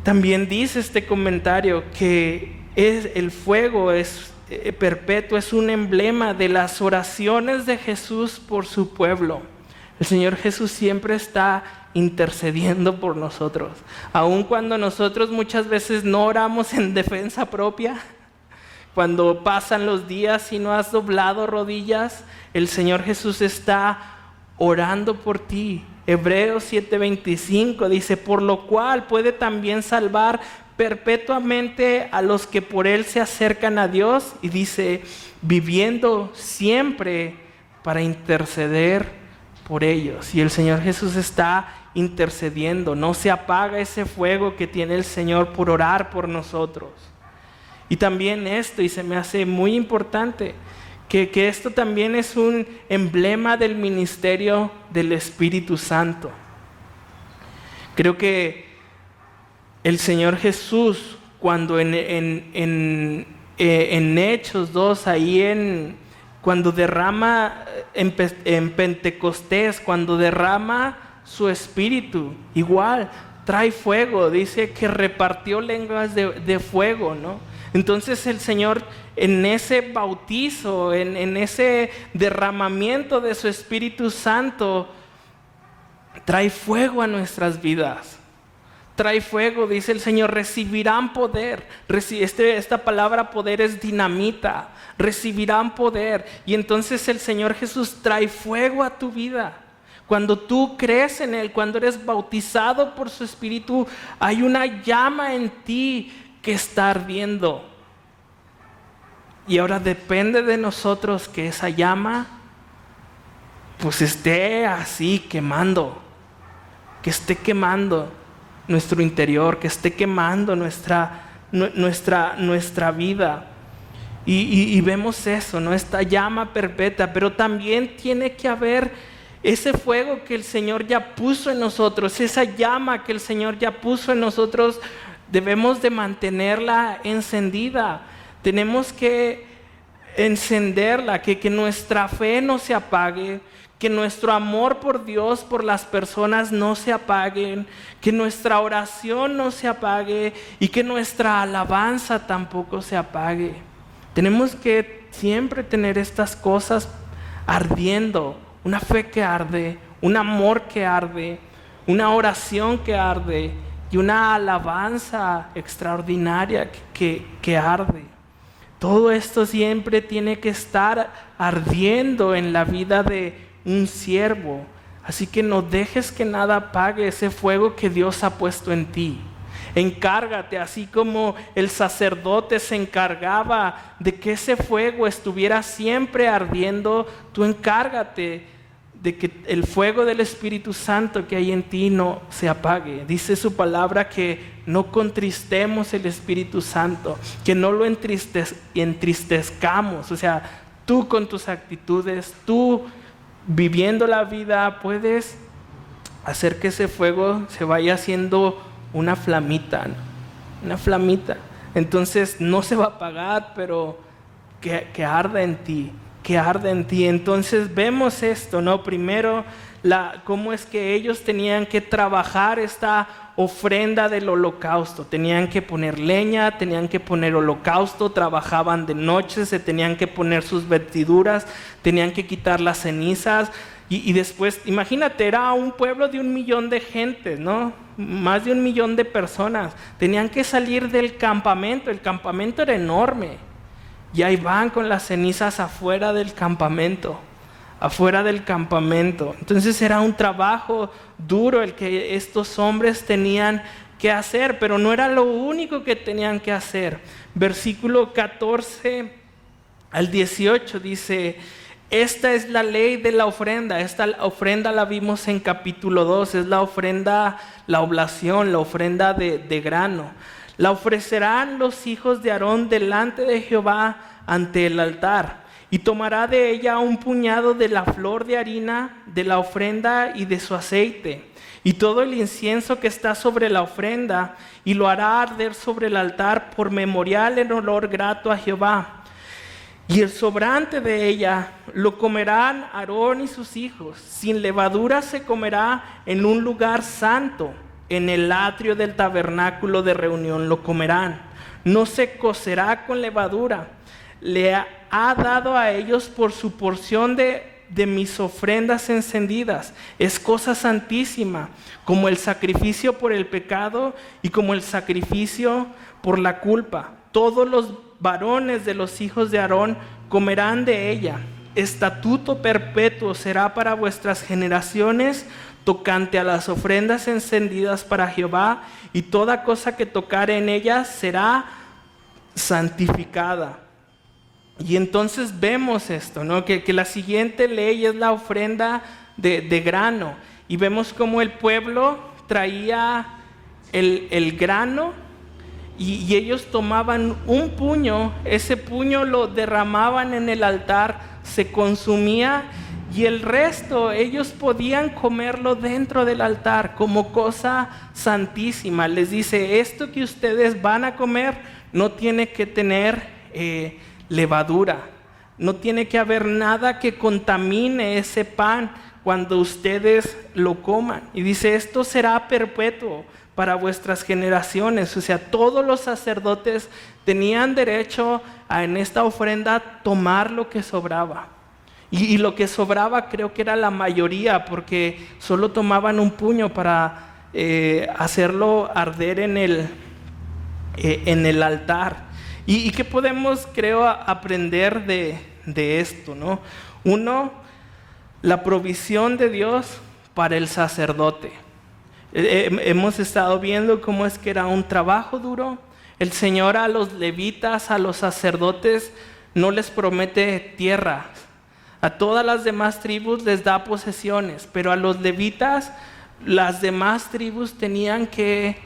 También dice este comentario que el fuego es perpetuo, es un emblema de las oraciones de Jesús por su pueblo. El Señor Jesús siempre está intercediendo por nosotros, aun cuando nosotros muchas veces no oramos en defensa propia. Cuando pasan los días y no has doblado rodillas, el Señor Jesús está orando por ti. Hebreos 7:25 dice: por lo cual puede también salvar perpetuamente a los que por Él se acercan a Dios. Y dice: viviendo siempre para interceder por ellos. Y el Señor Jesús está intercediendo. No se apaga ese fuego que tiene el Señor por orar por nosotros. Y también esto, y se me hace muy importante, que esto también es un emblema del ministerio del Espíritu Santo. Creo que el Señor Jesús, cuando en Hechos 2, cuando derrama en Pentecostés, cuando derrama su espíritu, igual trae fuego, dice que repartió lenguas de fuego, ¿no? Entonces el Señor en ese bautizo, en ese derramamiento de su Espíritu Santo, trae fuego a nuestras vidas. Trae fuego, dice el Señor, recibirán poder. Esta palabra poder es dinamita, recibirán poder. Y entonces el Señor Jesús trae fuego a tu vida. Cuando tú crees en Él, cuando eres bautizado por su Espíritu, hay una llama en ti que está ardiendo. Y ahora depende de nosotros que esa llama pues esté así quemando, que esté quemando nuestro interior, que esté quemando nuestra vida. Y vemos eso, ¿no? Esta llama perpetua, pero también tiene que haber ese fuego que el Señor ya puso en nosotros, esa llama que el Señor ya puso en nosotros, debemos de mantenerla encendida. Tenemos que encenderla, que nuestra fe no se apague, que nuestro amor por Dios, por las personas no se apaguen, que nuestra oración no se apague y que nuestra alabanza tampoco se apague. Tenemos que siempre tener estas cosas ardiendo, una fe que arde, un amor que arde, una oración que arde y una alabanza extraordinaria que arde. Todo esto siempre tiene que estar ardiendo en la vida de un siervo. Así que no dejes que nada apague ese fuego que Dios ha puesto en ti. Encárgate, así como el sacerdote se encargaba de que ese fuego estuviera siempre ardiendo, tú encárgate de que el fuego del Espíritu Santo que hay en ti no se apague. Dice su palabra que no contristemos el Espíritu Santo, que no lo entristezcamos. O sea, tú con tus actitudes, tú viviendo la vida, puedes hacer que ese fuego se vaya haciendo una flamita, ¿no? Una flamita. Entonces no se va a apagar, pero que arda en ti. Que arde en ti. Entonces vemos esto, ¿no? Primero, cómo es que ellos tenían que trabajar esta ofrenda del holocausto. Tenían que poner leña, tenían que poner holocausto, trabajaban de noche, se tenían que poner sus vestiduras, tenían que quitar las cenizas. Y después, imagínate, era un pueblo de 1 millón de gentes, ¿no? Más de 1 millón de personas. Tenían que salir del campamento. El campamento era enorme. Y ahí van con las cenizas afuera del campamento. Entonces era un trabajo duro el que estos hombres tenían que hacer, pero no era lo único que tenían que hacer. Versículo 14 al 18 dice: esta es la ley de la ofrenda. Esta ofrenda la vimos en capítulo 2, es la ofrenda, la oblación, la ofrenda de grano. La ofrecerán los hijos de Aarón delante de Jehová ante el altar, y tomará de ella un puñado de la flor de harina de la ofrenda y de su aceite, y todo el incienso que está sobre la ofrenda, y lo hará arder sobre el altar por memorial en olor grato a Jehová. Y el sobrante de ella lo comerán Aarón y sus hijos. Sin levadura se comerá en un lugar santo. En el atrio del tabernáculo de reunión lo comerán. No se cocerá con levadura. Le ha dado a ellos por su porción de mis ofrendas encendidas. Es cosa santísima, como el sacrificio por el pecado y como el sacrificio por la culpa. Todos los varones de los hijos de Aarón comerán de ella. Estatuto perpetuo será para vuestras generaciones, tocante a las ofrendas encendidas para Jehová, y toda cosa que tocare en ellas será santificada. Y entonces vemos esto, ¿no? Que la siguiente ley es la ofrenda de grano, y vemos cómo el pueblo traía el grano, y ellos tomaban un puño, ese puño lo derramaban en el altar, se consumía, y el resto ellos podían comerlo dentro del altar como cosa santísima. Les dice, esto que ustedes van a comer no tiene que tener levadura, no tiene que haber nada que contamine ese pan cuando ustedes lo coman. Y dice, esto será perpetuo para vuestras generaciones. O sea, todos los sacerdotes tenían derecho a en esta ofrenda tomar lo que sobraba. Y lo que sobraba creo que era la mayoría, porque solo tomaban un puño para hacerlo arder en el altar. ¿Y qué podemos, creo, aprender de esto, ¿no? Uno, la provisión de Dios para el sacerdote. Hemos estado viendo cómo es que era un trabajo duro. El Señor a los levitas, a los sacerdotes, no les promete tierra. A todas las demás tribus les da posesiones, pero a los levitas, las demás tribus tenían que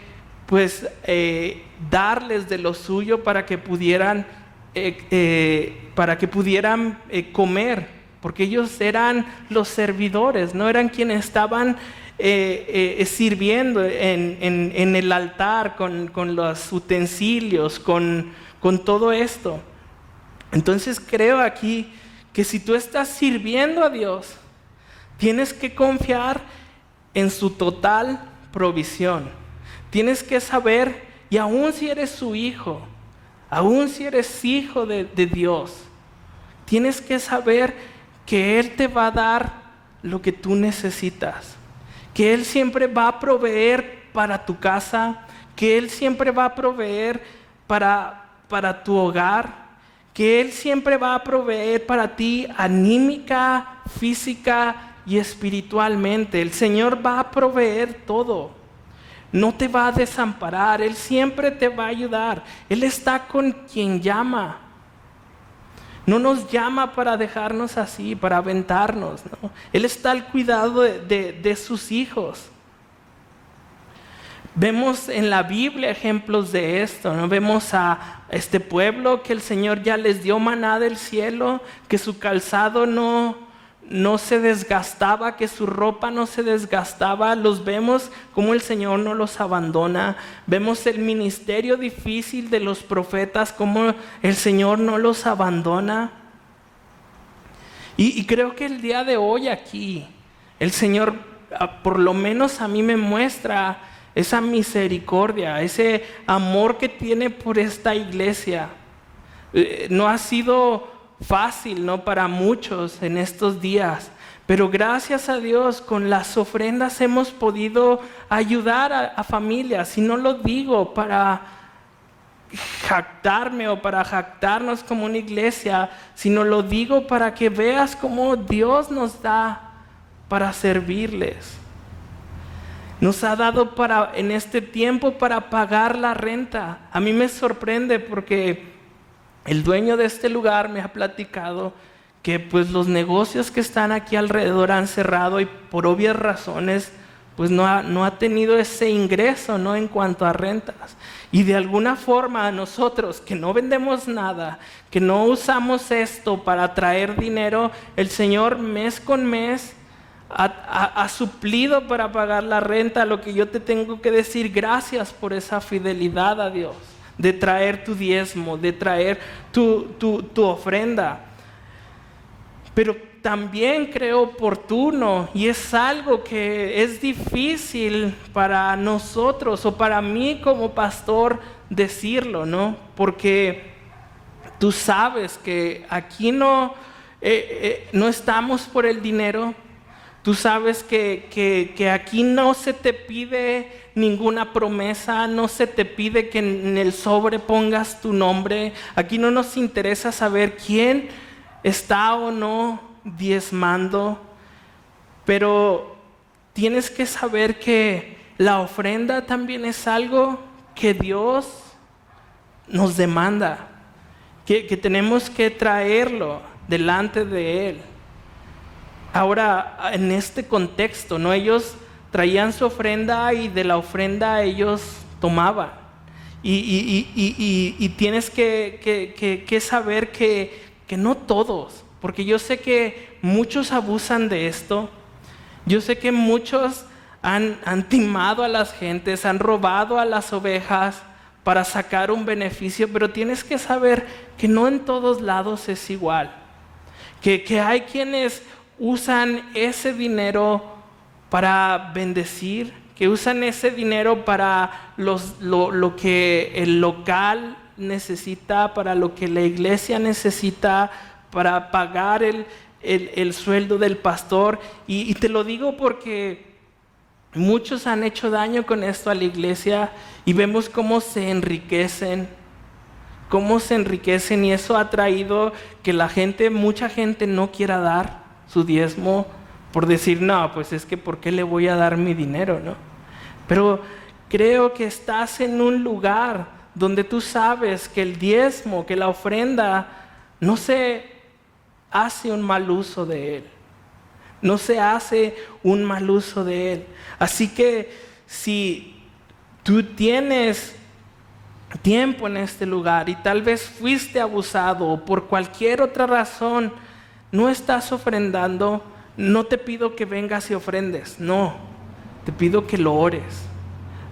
darles de lo suyo para que pudieran comer, porque ellos eran los servidores, no eran quienes estaban sirviendo en el altar con los utensilios, con todo esto. Entonces creo aquí que si tú estás sirviendo a Dios, tienes que confiar en su total provisión. Tienes que saber, y aun si eres su hijo, aun si eres hijo de Dios, tienes que saber que Él te va a dar lo que tú necesitas, que Él siempre va a proveer para tu casa, que Él siempre va a proveer para tu hogar, que Él siempre va a proveer para ti anímica, física y espiritualmente. El Señor va a proveer todo. No te va a desamparar, Él siempre te va a ayudar. Él está con quien llama. No nos llama para dejarnos así, para aventarnos, ¿no? Él está al cuidado de sus hijos. Vemos en la Biblia ejemplos de esto, ¿no? Vemos a este pueblo que el Señor ya les dio maná del cielo, que su calzado no se desgastaba, que su ropa no se desgastaba. Los vemos como el Señor no los abandona. Vemos el ministerio difícil de los profetas, como el Señor no los abandona. Y creo que el día de hoy aquí, el Señor, por lo menos a mí me muestra esa misericordia, ese amor que tiene por esta iglesia. No ha sido fácil, ¿no?, para muchos en estos días, pero gracias a Dios con las ofrendas hemos podido ayudar a familias. Y no lo digo para jactarme o para jactarnos como una iglesia, sino lo digo para que veas cómo Dios nos da para servirles. Nos ha dado en este tiempo para pagar la renta. A mí me sorprende porque el dueño de este lugar me ha platicado que pues los negocios que están aquí alrededor han cerrado y por obvias razones pues no ha tenido ese ingreso, ¿no?, en cuanto a rentas. Y de alguna forma nosotros que no vendemos nada, que no usamos esto para traer dinero, el Señor mes con mes ha suplido para pagar la renta. Lo que yo te tengo que decir, gracias por esa fidelidad a Dios, de traer tu diezmo, de traer tu ofrenda. Pero también creo oportuno, y es algo que es difícil para nosotros o para mí como pastor decirlo, ¿no? Porque tú sabes que aquí no estamos por el dinero. Tú sabes que aquí no se te pide ninguna promesa, no se te pide que en el sobre pongas tu nombre. Aquí no nos interesa saber quién está o no diezmando, pero tienes que saber que la ofrenda también es algo que Dios nos demanda, que tenemos que traerlo delante de Él. Ahora, en este contexto, ¿no?, ellos traían su ofrenda y de la ofrenda ellos tomaban. Y tienes que saber que no todos, porque yo sé que muchos abusan de esto. Yo sé que muchos han timado a las gentes, han robado a las ovejas para sacar un beneficio, pero tienes que saber que no en todos lados es igual. Que hay quienes usan ese dinero para bendecir, que usan ese dinero para lo que el local necesita, para lo que la iglesia necesita, para pagar el sueldo del pastor. Y te lo digo porque muchos han hecho daño con esto a la iglesia y vemos cómo se enriquecen, y eso ha traído que mucha gente no quiera dar su diezmo por decir, no, pues es que ¿por qué le voy a dar mi dinero, no? Pero creo que estás en un lugar donde tú sabes que el diezmo, que la ofrenda, no se hace un mal uso de él. No se hace un mal uso de él. Así que si tú tienes tiempo en este lugar y tal vez fuiste abusado o por cualquier otra razón no estás ofrendando, no te pido que vengas y ofrendes, no, te pido que lo ores,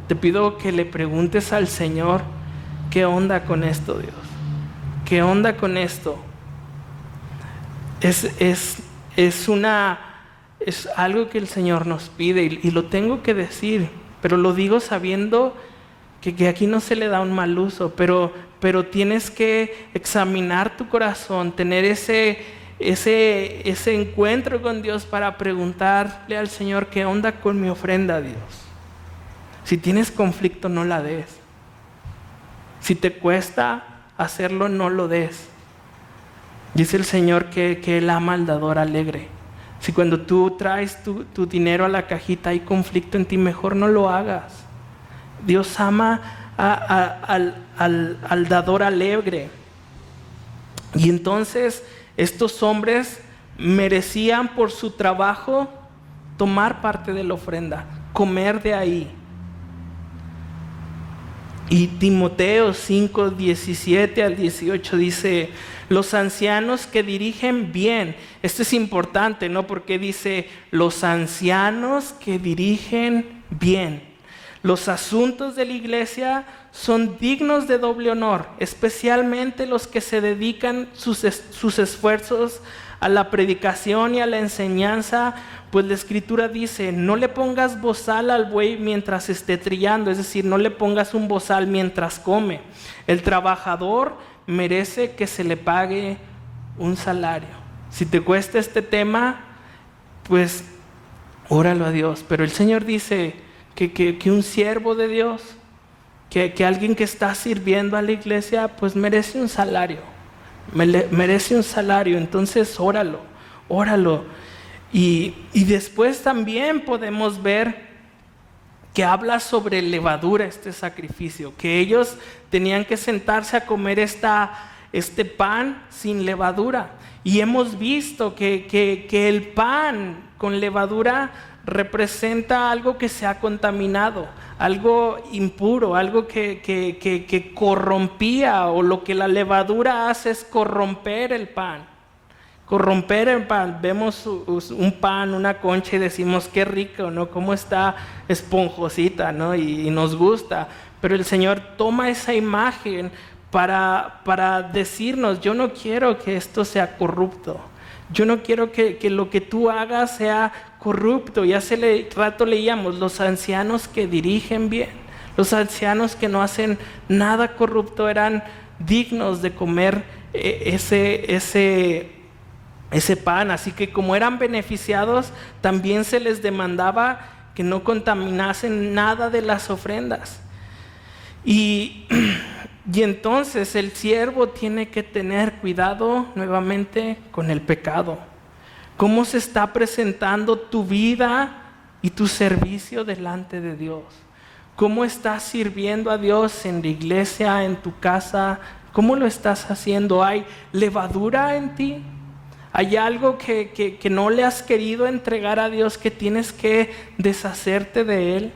te pido que le preguntes al Señor, ¿qué onda con esto, Dios? ¿Qué onda con esto? Es algo que el Señor nos pide y lo tengo que decir, pero lo digo sabiendo que aquí no se le da un mal uso, pero tienes que examinar tu corazón, tener ese encuentro con Dios para preguntarle al Señor, ¿qué onda con mi ofrenda, Dios? Si tienes conflicto, no la des. Si te cuesta hacerlo, no lo des. Dice el Señor que Él ama al dador alegre. Si cuando tú traes tu dinero a la cajita hay conflicto en ti, mejor no lo hagas. Dios ama al dador alegre. Y entonces estos hombres merecían por su trabajo tomar parte de la ofrenda, comer de ahí. Y Timoteo 5, 17 al 18 dice, los ancianos que dirigen bien. Esto es importante, ¿no? Porque dice, los ancianos que dirigen bien. Los asuntos de la iglesia son dignos de doble honor, especialmente los que se dedican sus esfuerzos a la predicación y a la enseñanza, pues la Escritura dice, no le pongas bozal al buey mientras esté trillando, es decir, no le pongas un bozal mientras come. El trabajador merece que se le pague un salario. Si te cuesta este tema, pues óralo a Dios. Pero el Señor dice que un siervo de Dios, que alguien que está sirviendo a la iglesia, pues merece un salario. Merece un salario. Entonces óralo. Y después también podemos ver que habla sobre levadura este sacrificio, que ellos tenían que sentarse a comer este pan sin levadura. Y hemos visto que el pan con levadura representa algo que se ha contaminado, algo impuro, algo que corrompía, o lo que la levadura hace es corromper el pan. Vemos un pan, una concha y decimos qué rico, ¿no? Cómo está esponjosita, ¿no? Y nos gusta. Pero el Señor toma esa imagen para decirnos, yo no quiero que esto sea corrupto. Yo no quiero que lo que tú hagas sea corrupto. Ya hace rato leíamos, los ancianos que dirigen bien, los ancianos que no hacen nada corrupto eran dignos de comer ese pan. Así que como eran beneficiados, también se les demandaba que no contaminasen nada de las ofrendas. Y entonces el siervo tiene que tener cuidado nuevamente con el pecado. ¿Cómo se está presentando tu vida y tu servicio delante de Dios? ¿Cómo estás sirviendo a Dios en la iglesia, en tu casa? ¿Cómo lo estás haciendo? ¿Hay levadura en ti? ¿Hay algo que no le has querido entregar a Dios, que tienes que deshacerte de Él?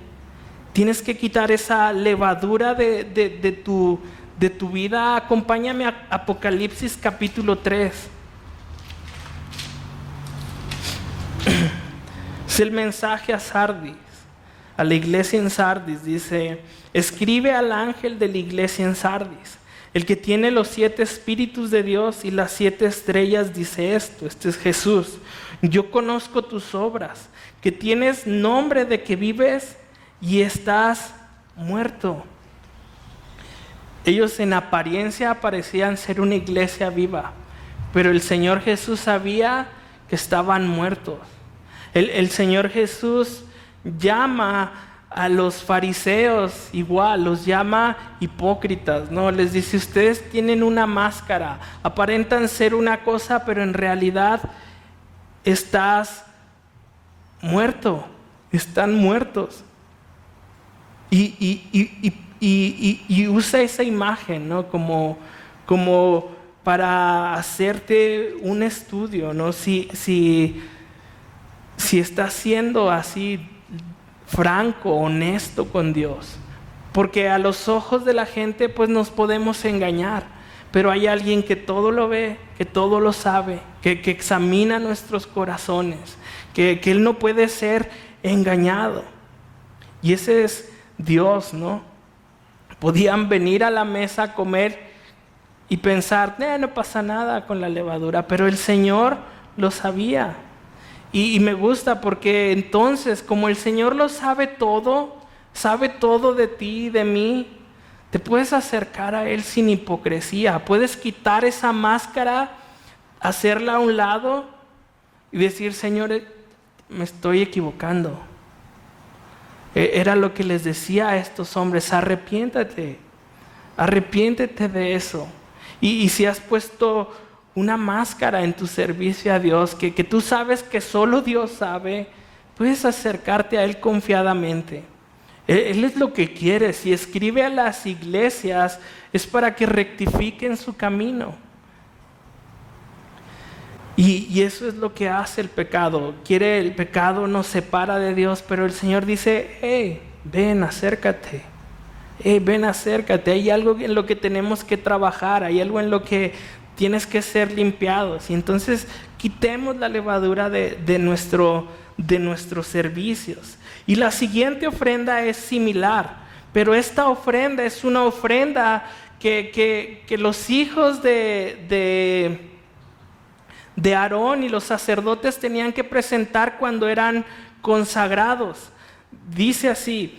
Tienes que quitar esa levadura de tu vida. Acompáñame a Apocalipsis capítulo 3. Es el mensaje a Sardis, a la iglesia en Sardis. Dice: escribe al ángel de la iglesia en Sardis, el que tiene los 7 espíritus de Dios y las 7 estrellas, dice esto. Este es Jesús. Yo conozco tus obras, que tienes nombre de que vives y estás muerto. Ellos en apariencia parecían ser una iglesia viva, pero el Señor Jesús sabía que estaban muertos. El Señor Jesús llama a los fariseos igual, los llama hipócritas, ¿no? Les dice: ustedes tienen una máscara, aparentan ser una cosa, pero en realidad estás muerto, están muertos. Y usa esa imagen, ¿no? Como para hacerte un estudio, ¿no? Si estás siendo así franco, honesto con Dios. Porque a los ojos de la gente pues nos podemos engañar, pero hay alguien que todo lo ve, que todo lo sabe, que examina nuestros corazones, que Él no puede ser engañado. Y ese es Dios, ¿no? Podían venir a la mesa a comer y pensar: no pasa nada con la levadura, pero el Señor lo sabía. Y me gusta porque entonces, como el Señor lo sabe todo de ti y de mí, te puedes acercar a Él sin hipocresía. Puedes quitar esa máscara, hacerla a un lado y decir: Señor, me estoy equivocando. Era lo que les decía a estos hombres: arrepiéntate de eso. Y si has puesto una máscara en tu servicio a Dios, que tú sabes que solo Dios sabe, puedes acercarte a Él confiadamente. Él es lo que quiere. Si escribe a las iglesias, es para que rectifiquen su camino. Y eso es lo que hace el pecado. El pecado nos separa de Dios, pero el Señor dice: ven, acércate. Ven, acércate. Hay algo en lo que tenemos que trabajar, hay algo en lo que tienes que ser limpiados. Y entonces quitemos la levadura de nuestros servicios. Y la siguiente ofrenda es similar, pero esta ofrenda es una ofrenda que los hijos de Aarón y los sacerdotes tenían que presentar cuando eran consagrados. Dice así: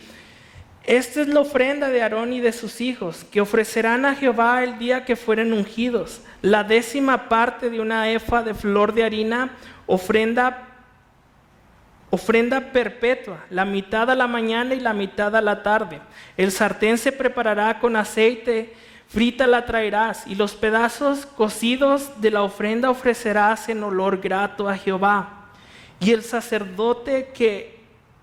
esta es la ofrenda de Aarón y de sus hijos, que ofrecerán a Jehová el día que fueren ungidos: la 10ª parte de una efa de flor de harina, ofrenda perpetua, la mitad a la mañana y la mitad a la tarde. El sartén se preparará con aceite, frita la traerás, y los pedazos cocidos de la ofrenda ofrecerás en olor grato a Jehová. Y el sacerdote que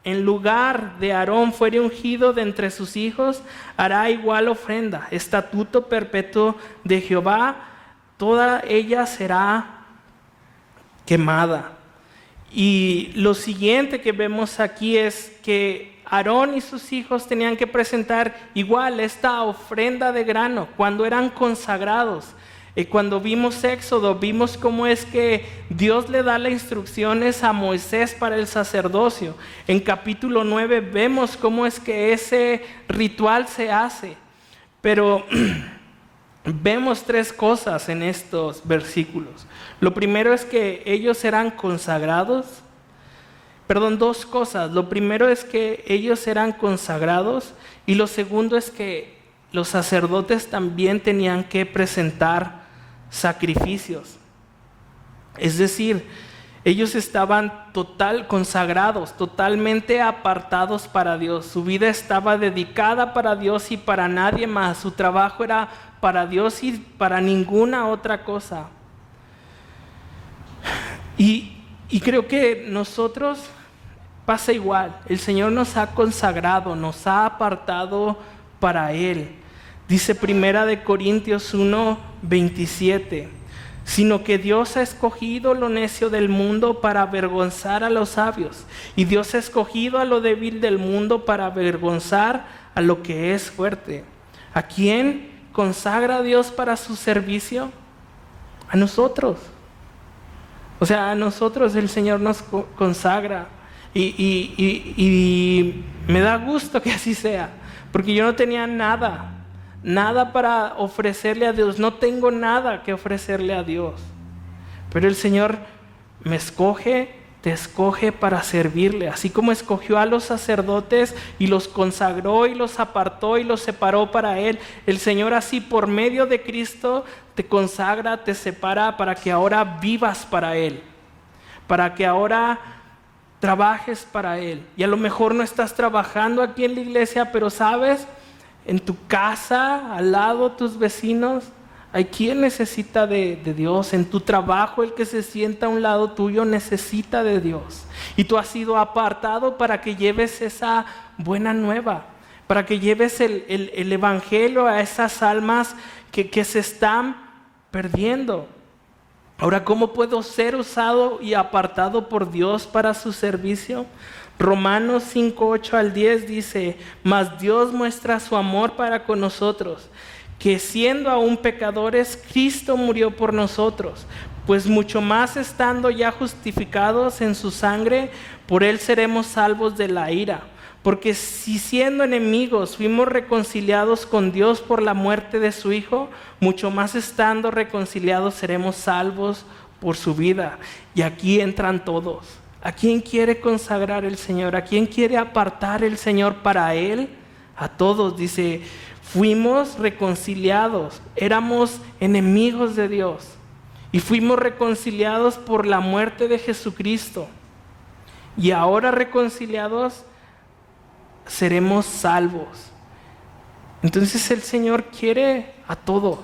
en lugar de Aarón fuere ungido de entre sus hijos, hará igual ofrenda, estatuto perpetuo de Jehová, toda ella será quemada. Y lo siguiente que vemos aquí es que Aarón y sus hijos tenían que presentar igual esta ofrenda de grano cuando eran consagrados. Cuando vimos Éxodo, vimos cómo es que Dios le da las instrucciones a Moisés para el sacerdocio. En capítulo 9 vemos cómo es que ese ritual se hace. Pero vemos 3 cosas en estos versículos. Lo primero es que ellos eran consagrados. 2 cosas. Lo primero es que ellos eran consagrados, y lo segundo es que los sacerdotes también tenían que presentar sacrificios. Es decir, ellos estaban consagrados, totalmente apartados para Dios. Su vida estaba dedicada para Dios y para nadie más. Su trabajo era para Dios y para ninguna otra cosa. Y creo que nosotros pasa igual. El Señor nos ha consagrado, nos ha apartado para Él. Dice 1 Corintios 1:27, sino que Dios ha escogido lo necio del mundo para avergonzar a los sabios, y Dios ha escogido a lo débil del mundo para avergonzar a lo que es fuerte. ¿A quién consagra Dios para su servicio? A nosotros. O sea, a nosotros el Señor nos consagra y me da gusto que así sea, porque yo no tenía nada para ofrecerle a Dios, no tengo nada que ofrecerle a Dios, pero el Señor me escoge, te escoge para servirle, así como escogió a los sacerdotes y los consagró y los apartó y los separó para Él. El Señor así por medio de Cristo te consagra, te separa para que ahora vivas para Él, para que ahora trabajes para Él. Y a lo mejor no estás trabajando aquí en la iglesia, pero sabes, en tu casa, al lado de tus vecinos, hay quien necesita de Dios. En tu trabajo, el que se sienta a un lado tuyo necesita de Dios. Y tú has sido apartado para que lleves esa buena nueva, para que lleves el evangelio a esas almas que se están perdiendo. Ahora, ¿cómo puedo ser usado y apartado por Dios para su servicio? Romanos 5:8 al 10 dice: mas Dios muestra su amor para con nosotros, que siendo aún pecadores, Cristo murió por nosotros, pues mucho más estando ya justificados en su sangre, por Él seremos salvos de la ira. Porque si siendo enemigos fuimos reconciliados con Dios por la muerte de su Hijo, mucho más estando reconciliados seremos salvos por su vida. Y aquí entran todos. ¿A quién quiere consagrar el Señor? ¿A quién quiere apartar el Señor para Él? A todos, dice, fuimos reconciliados, éramos enemigos de Dios y fuimos reconciliados por la muerte de Jesucristo. Y ahora reconciliados seremos salvos. Entonces el Señor quiere a todos,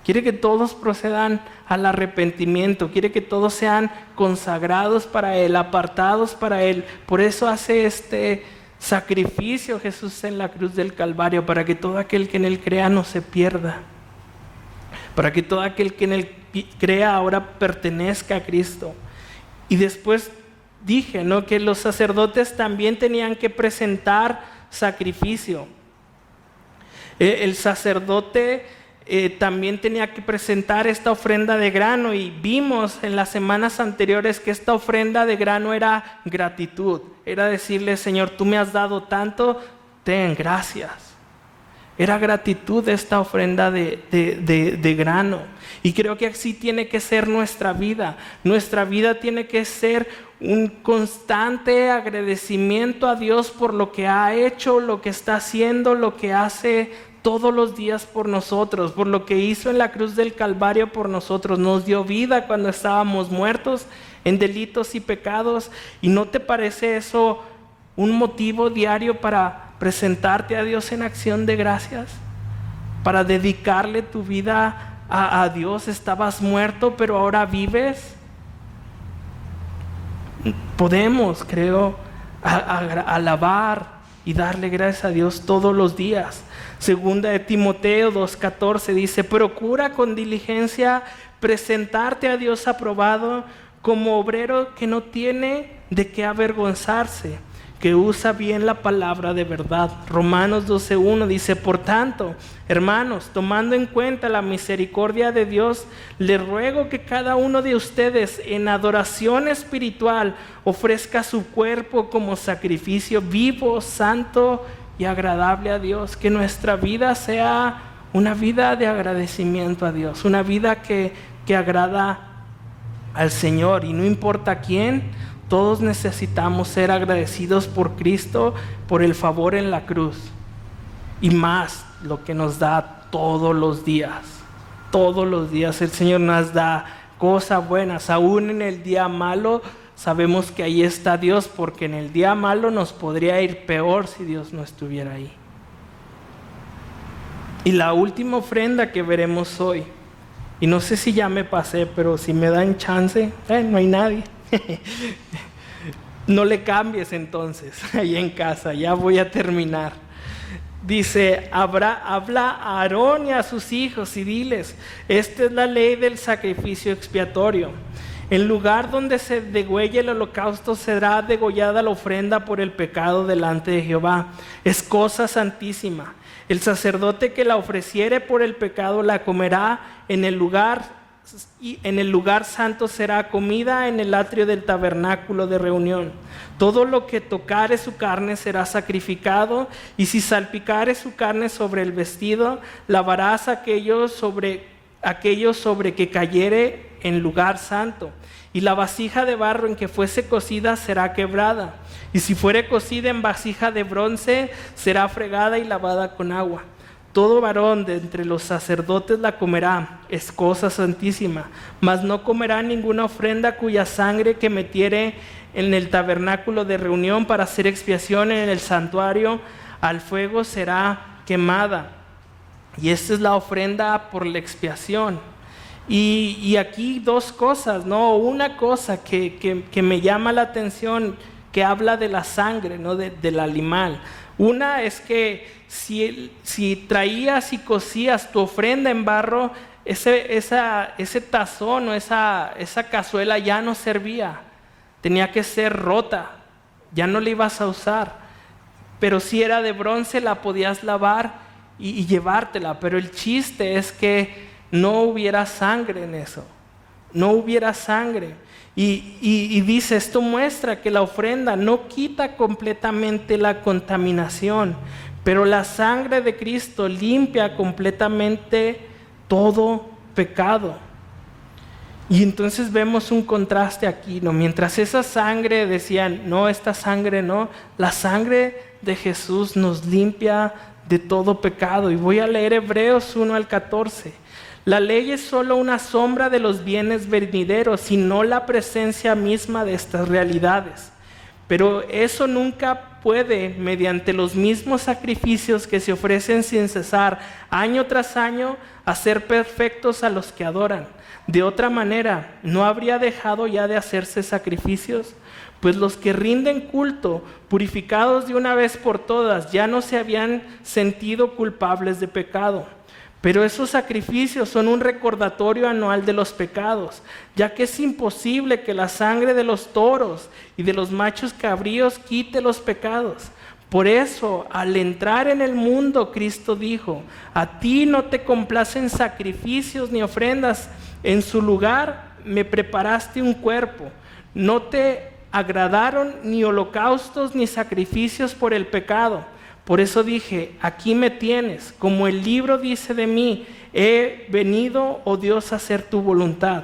quiere que todos procedan al arrepentimiento, quiere que todos sean consagrados para Él, apartados para Él. Por eso hace este sacrificio Jesús en la cruz del Calvario, para que todo aquel que en Él crea no se pierda, para que todo aquel que en Él crea ahora pertenezca a Cristo. Y después dije, ¿no?, que los sacerdotes también tenían que presentar sacrificio. El sacerdote también tenía que presentar esta ofrenda de grano, y vimos en las semanas anteriores que esta ofrenda de grano era gratitud, era decirle: Señor, tú me has dado tanto, ten gracias. Era gratitud esta ofrenda de grano. Y creo que así tiene que ser nuestra vida. Nuestra vida tiene que ser un constante agradecimiento a Dios por lo que ha hecho, lo que está haciendo, lo que hace todos los días por nosotros, por lo que hizo en la cruz del Calvario por nosotros. Nos dio vida cuando estábamos muertos en delitos y pecados. ¿Y no te parece eso un motivo diario para presentarte a Dios en acción de gracias? Para dedicarle tu vida a Dios. Estabas muerto, pero ahora vives. Podemos, creo, alabar y darle gracias a Dios todos los días. Segunda de Timoteo 2:14 dice: procura con diligencia presentarte a Dios aprobado, como obrero que no tiene de qué avergonzarse, que usa bien la palabra de verdad. Romanos 12:1 dice: por tanto, hermanos, tomando en cuenta la misericordia de Dios, les ruego que cada uno de ustedes en adoración espiritual ofrezca su cuerpo como sacrificio vivo, santo y agradable a Dios. Que nuestra vida sea una vida de agradecimiento a Dios, una vida que agrada al Señor. Y no importa quién, todos necesitamos ser agradecidos por Cristo, por el favor en la cruz, y más lo que nos da todos los días. Todos los días el Señor nos da cosas buenas. Aún en el día malo sabemos que ahí está Dios, porque en el día malo nos podría ir peor si Dios no estuviera ahí. Y la última ofrenda que veremos hoy, y no sé si ya me pasé, pero si me dan chance, no hay nadie. No le cambies entonces, ahí en casa, ya voy a terminar. Dice: habla a Aarón y a sus hijos y diles: esta es la ley del sacrificio expiatorio. En lugar donde se degüelle el holocausto será degollada la ofrenda por el pecado delante de Jehová. Es cosa santísima. El sacerdote que la ofreciere por el pecado la comerá en el lugar y en el lugar santo será comida en el atrio del tabernáculo de reunión. Todo lo que tocare su carne será sacrificado, y si salpicare su carne sobre el vestido, lavarás aquello sobre que cayere en lugar santo, y la vasija de barro en que fuese cocida será quebrada, y si fuere cocida en vasija de bronce, será fregada y lavada con agua. Todo varón de entre los sacerdotes la comerá, es cosa santísima, mas no comerá ninguna ofrenda cuya sangre que metiere en el tabernáculo de reunión para hacer expiación en el santuario, al fuego será quemada. Y esta es la ofrenda por la expiación. Y aquí dos cosas, ¿no? Una cosa que me llama la atención, que habla de la sangre, ¿no? Del animal. Una es que si traías y cocías tu ofrenda en barro, ese tazón o esa cazuela ya no servía, tenía que ser rota, ya no la ibas a usar. Pero si era de bronce, la podías lavar y llevártela. Pero el chiste es que no hubiera sangre en eso, no hubiera sangre. Y dice, esto muestra que la ofrenda no quita completamente la contaminación, pero la sangre de Cristo limpia completamente todo pecado. Y entonces vemos un contraste aquí, ¿no? Mientras esa sangre decían, no, esta sangre no, la sangre de Jesús nos limpia de todo pecado. Y voy a leer Hebreos 1 al 14. La ley es solo una sombra de los bienes venideros, y no la presencia misma de estas realidades. Pero eso nunca puede, mediante los mismos sacrificios que se ofrecen sin cesar, año tras año, hacer perfectos a los que adoran. De otra manera, ¿no habría dejado ya de hacerse sacrificios? Pues los que rinden culto, purificados de una vez por todas, ya no se habían sentido culpables de pecado. Pero esos sacrificios son un recordatorio anual de los pecados, ya que es imposible que la sangre de los toros y de los machos cabríos quite los pecados. Por eso, al entrar en el mundo, Cristo dijo, a ti no te complacen sacrificios ni ofrendas, en su lugar me preparaste un cuerpo. No te agradaron ni holocaustos ni sacrificios por el pecado. Por eso dije, aquí me tienes, como el libro dice de mí, he venido, oh Dios, a hacer tu voluntad.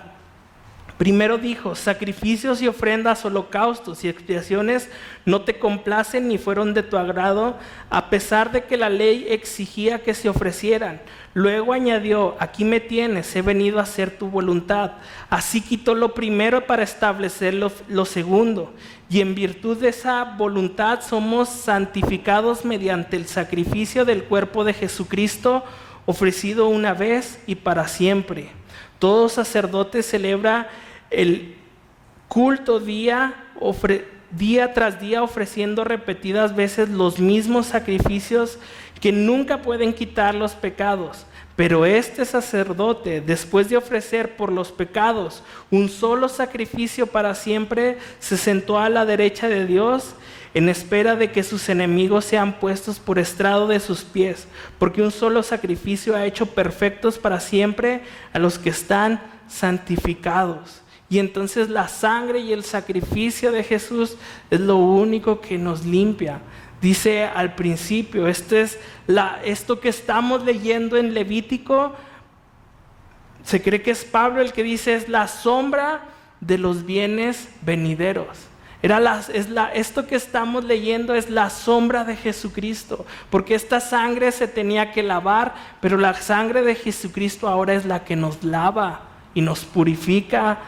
Primero dijo, sacrificios y ofrendas, holocaustos y expiaciones no te complacen ni fueron de tu agrado, a pesar de que la ley exigía que se ofrecieran. Luego añadió, aquí me tienes, he venido a hacer tu voluntad. Así quitó lo primero para establecer lo segundo. Y en virtud de esa voluntad somos santificados mediante el sacrificio del cuerpo de Jesucristo, ofrecido una vez y para siempre. Todo sacerdote celebra el culto día tras día, ofreciendo repetidas veces los mismos sacrificios que nunca pueden quitar los pecados. Pero este sacerdote, después de ofrecer por los pecados un solo sacrificio para siempre, se sentó a la derecha de Dios en espera de que sus enemigos sean puestos por estrado de sus pies, porque un solo sacrificio ha hecho perfectos para siempre a los que están santificados. Y entonces la sangre y el sacrificio de Jesús es lo único que nos limpia. Dice al principio, esto que estamos leyendo en Levítico, se cree que es Pablo el que dice, es la sombra de los bienes venideros. Esto que estamos leyendo es la sombra de Jesucristo, porque esta sangre se tenía que lavar, pero la sangre de Jesucristo ahora es la que nos lava y nos purifica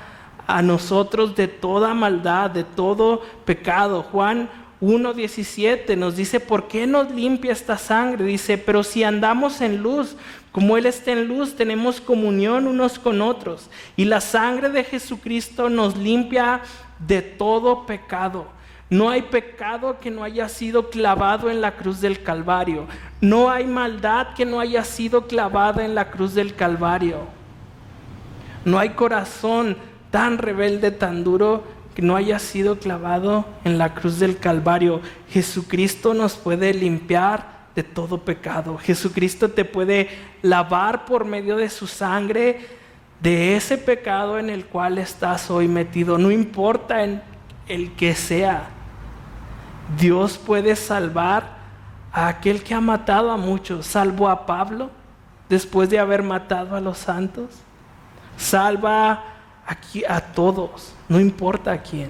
a nosotros de toda maldad, de todo pecado. Juan 1:17 nos dice, ¿por qué nos limpia esta sangre? Dice, pero si andamos en luz, como Él está en luz, tenemos comunión unos con otros. Y la sangre de Jesucristo nos limpia de todo pecado. No hay pecado que no haya sido clavado en la cruz del Calvario. No hay maldad que no haya sido clavada en la cruz del Calvario. No hay corazón tan rebelde, tan duro, que no haya sido clavado en la cruz del Calvario. Jesucristo nos puede limpiar de todo pecado. Jesucristo te puede lavar por medio de su sangre de ese pecado en el cual estás hoy metido, no importa en el que sea. Dios puede salvar a aquel que ha matado a muchos. Salvó a Pablo después de haber matado a los santos. Salva aquí a todos, no importa a quién.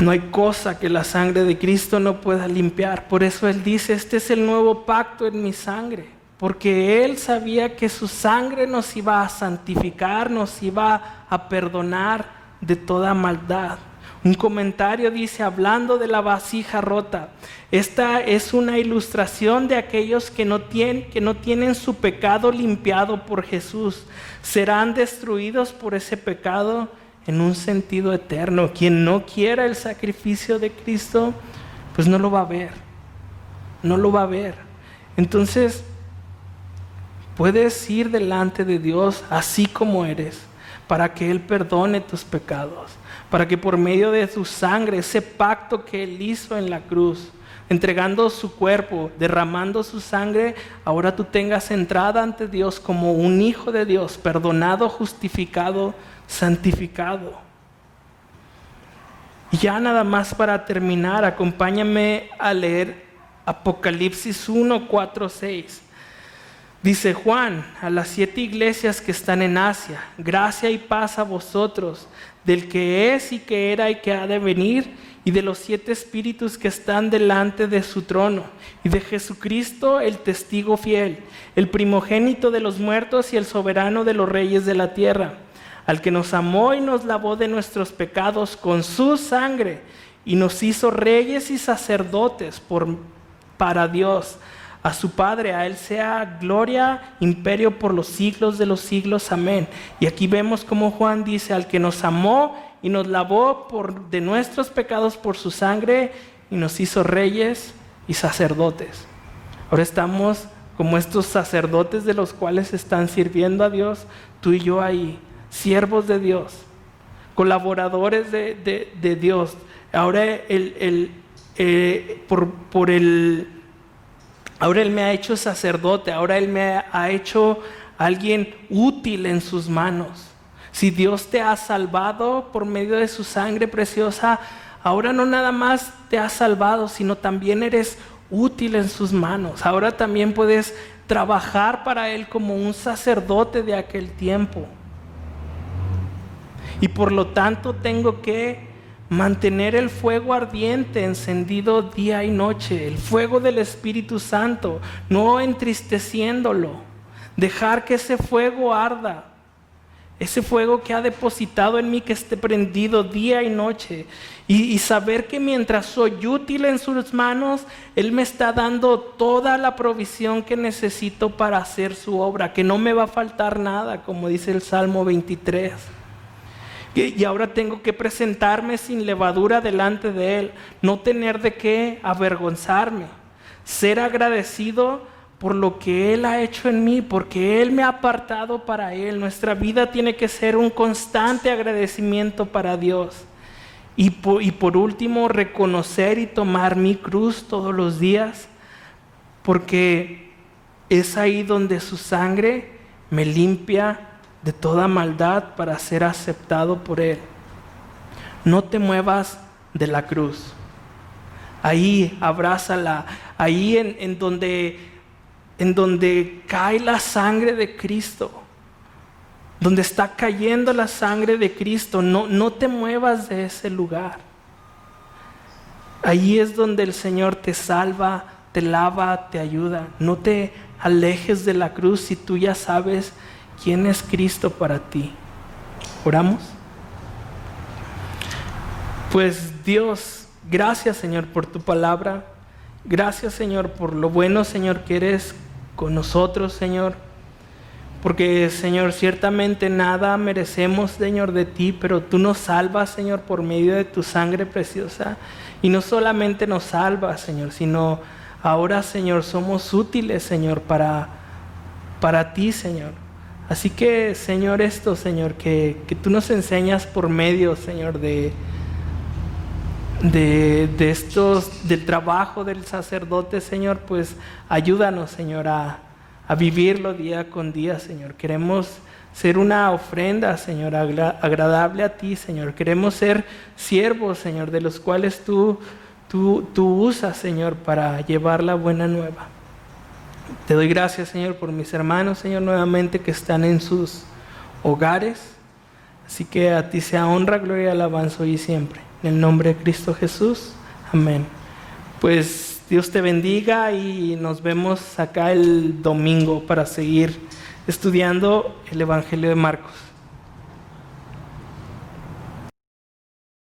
No hay cosa que la sangre de Cristo no pueda limpiar. Por eso Él dice, este es el nuevo pacto en mi sangre. Porque Él sabía que su sangre nos iba a santificar, nos iba a perdonar de toda maldad. Un comentario dice, hablando de la vasija rota, esta es una ilustración de aquellos que no tienen su pecado limpiado por Jesús. Serán destruidos por ese pecado en un sentido eterno. Quien no quiera el sacrificio de Cristo, pues no lo va a ver. No lo va a ver. Entonces, puedes ir delante de Dios así como eres, para que Él perdone tus pecados, para que por medio de su sangre, ese pacto que Él hizo en la cruz, entregando su cuerpo, derramando su sangre, ahora tú tengas entrada ante Dios como un hijo de Dios, perdonado, justificado, santificado. Y ya nada más para terminar, acompáñame a leer Apocalipsis 1, 4, 6. Dice Juan a las 7 iglesias que están en Asia: gracia y paz a vosotros, del que es y que era y que ha de venir, y de los 7 espíritus que están delante de su trono, y de Jesucristo el testigo fiel, el primogénito de los muertos y el soberano de los reyes de la tierra, al que nos amó y nos lavó de nuestros pecados con su sangre, y nos hizo reyes y sacerdotes para Dios, a su Padre. A Él sea gloria, imperio por los siglos de los siglos. Amén. Y aquí vemos como Juan dice, al que nos amó y nos lavó de nuestros pecados por su sangre, y nos hizo reyes y sacerdotes. Ahora estamos como estos sacerdotes de los cuales están sirviendo a Dios, tú y yo ahí, siervos de Dios, colaboradores de Dios. Ahora ahora Él me ha hecho sacerdote, ahora Él me ha hecho alguien útil en sus manos. Si Dios te ha salvado por medio de su sangre preciosa, ahora no nada más te ha salvado, sino también eres útil en sus manos. Ahora también puedes trabajar para Él como un sacerdote de aquel tiempo. Y por lo tanto tengo que mantener el fuego ardiente, encendido día y noche, el fuego del Espíritu Santo, no entristeciéndolo. Dejar que ese fuego arda, ese fuego que ha depositado en mí, que esté prendido día y noche, y saber que mientras soy útil en sus manos, Él me está dando toda la provisión que necesito para hacer su obra, que no me va a faltar nada, como dice el Salmo 23. Y ahora tengo que presentarme sin levadura delante de Él, no tener de qué avergonzarme, ser agradecido por lo que Él ha hecho en mí, porque Él me ha apartado para Él. Nuestra vida tiene que ser un constante agradecimiento para Dios. Y por último, reconocer y tomar mi cruz todos los días, porque es ahí donde su sangre me limpia de toda maldad para ser aceptado por Él. No te muevas de la cruz. Ahí abrázala, ahí en donde cae la sangre de Cristo, donde está cayendo la sangre de Cristo, no te muevas de ese lugar. Ahí es donde el Señor te salva, te lava, te ayuda. No te alejes de la cruz si tú ya sabes quién es Cristo para ti. ¿Oramos? Pues Dios, gracias Señor por tu palabra. Gracias Señor por lo bueno, Señor, que eres con nosotros, Señor. Porque Señor, ciertamente nada merecemos, Señor, de ti, pero tú nos salvas, Señor, por medio de tu sangre preciosa. Y no solamente nos salvas, Señor, sino ahora, Señor, somos útiles, Señor, para ti, Señor. Así que, Señor, Señor, que tú nos enseñas por medio, Señor, del trabajo del sacerdote, Señor, pues ayúdanos, Señor, a a vivirlo día con día, Señor. Queremos ser una ofrenda, Señor, agradable a ti, Señor. Queremos ser siervos, Señor, de los cuales tú usas, Señor, para llevar la buena nueva. Te doy gracias, Señor, por mis hermanos, Señor, nuevamente que están en sus hogares. Así que a ti sea honra, gloria y alabanza hoy y siempre. En el nombre de Cristo Jesús. Amén. Pues Dios te bendiga y nos vemos acá el domingo para seguir estudiando el Evangelio de Marcos.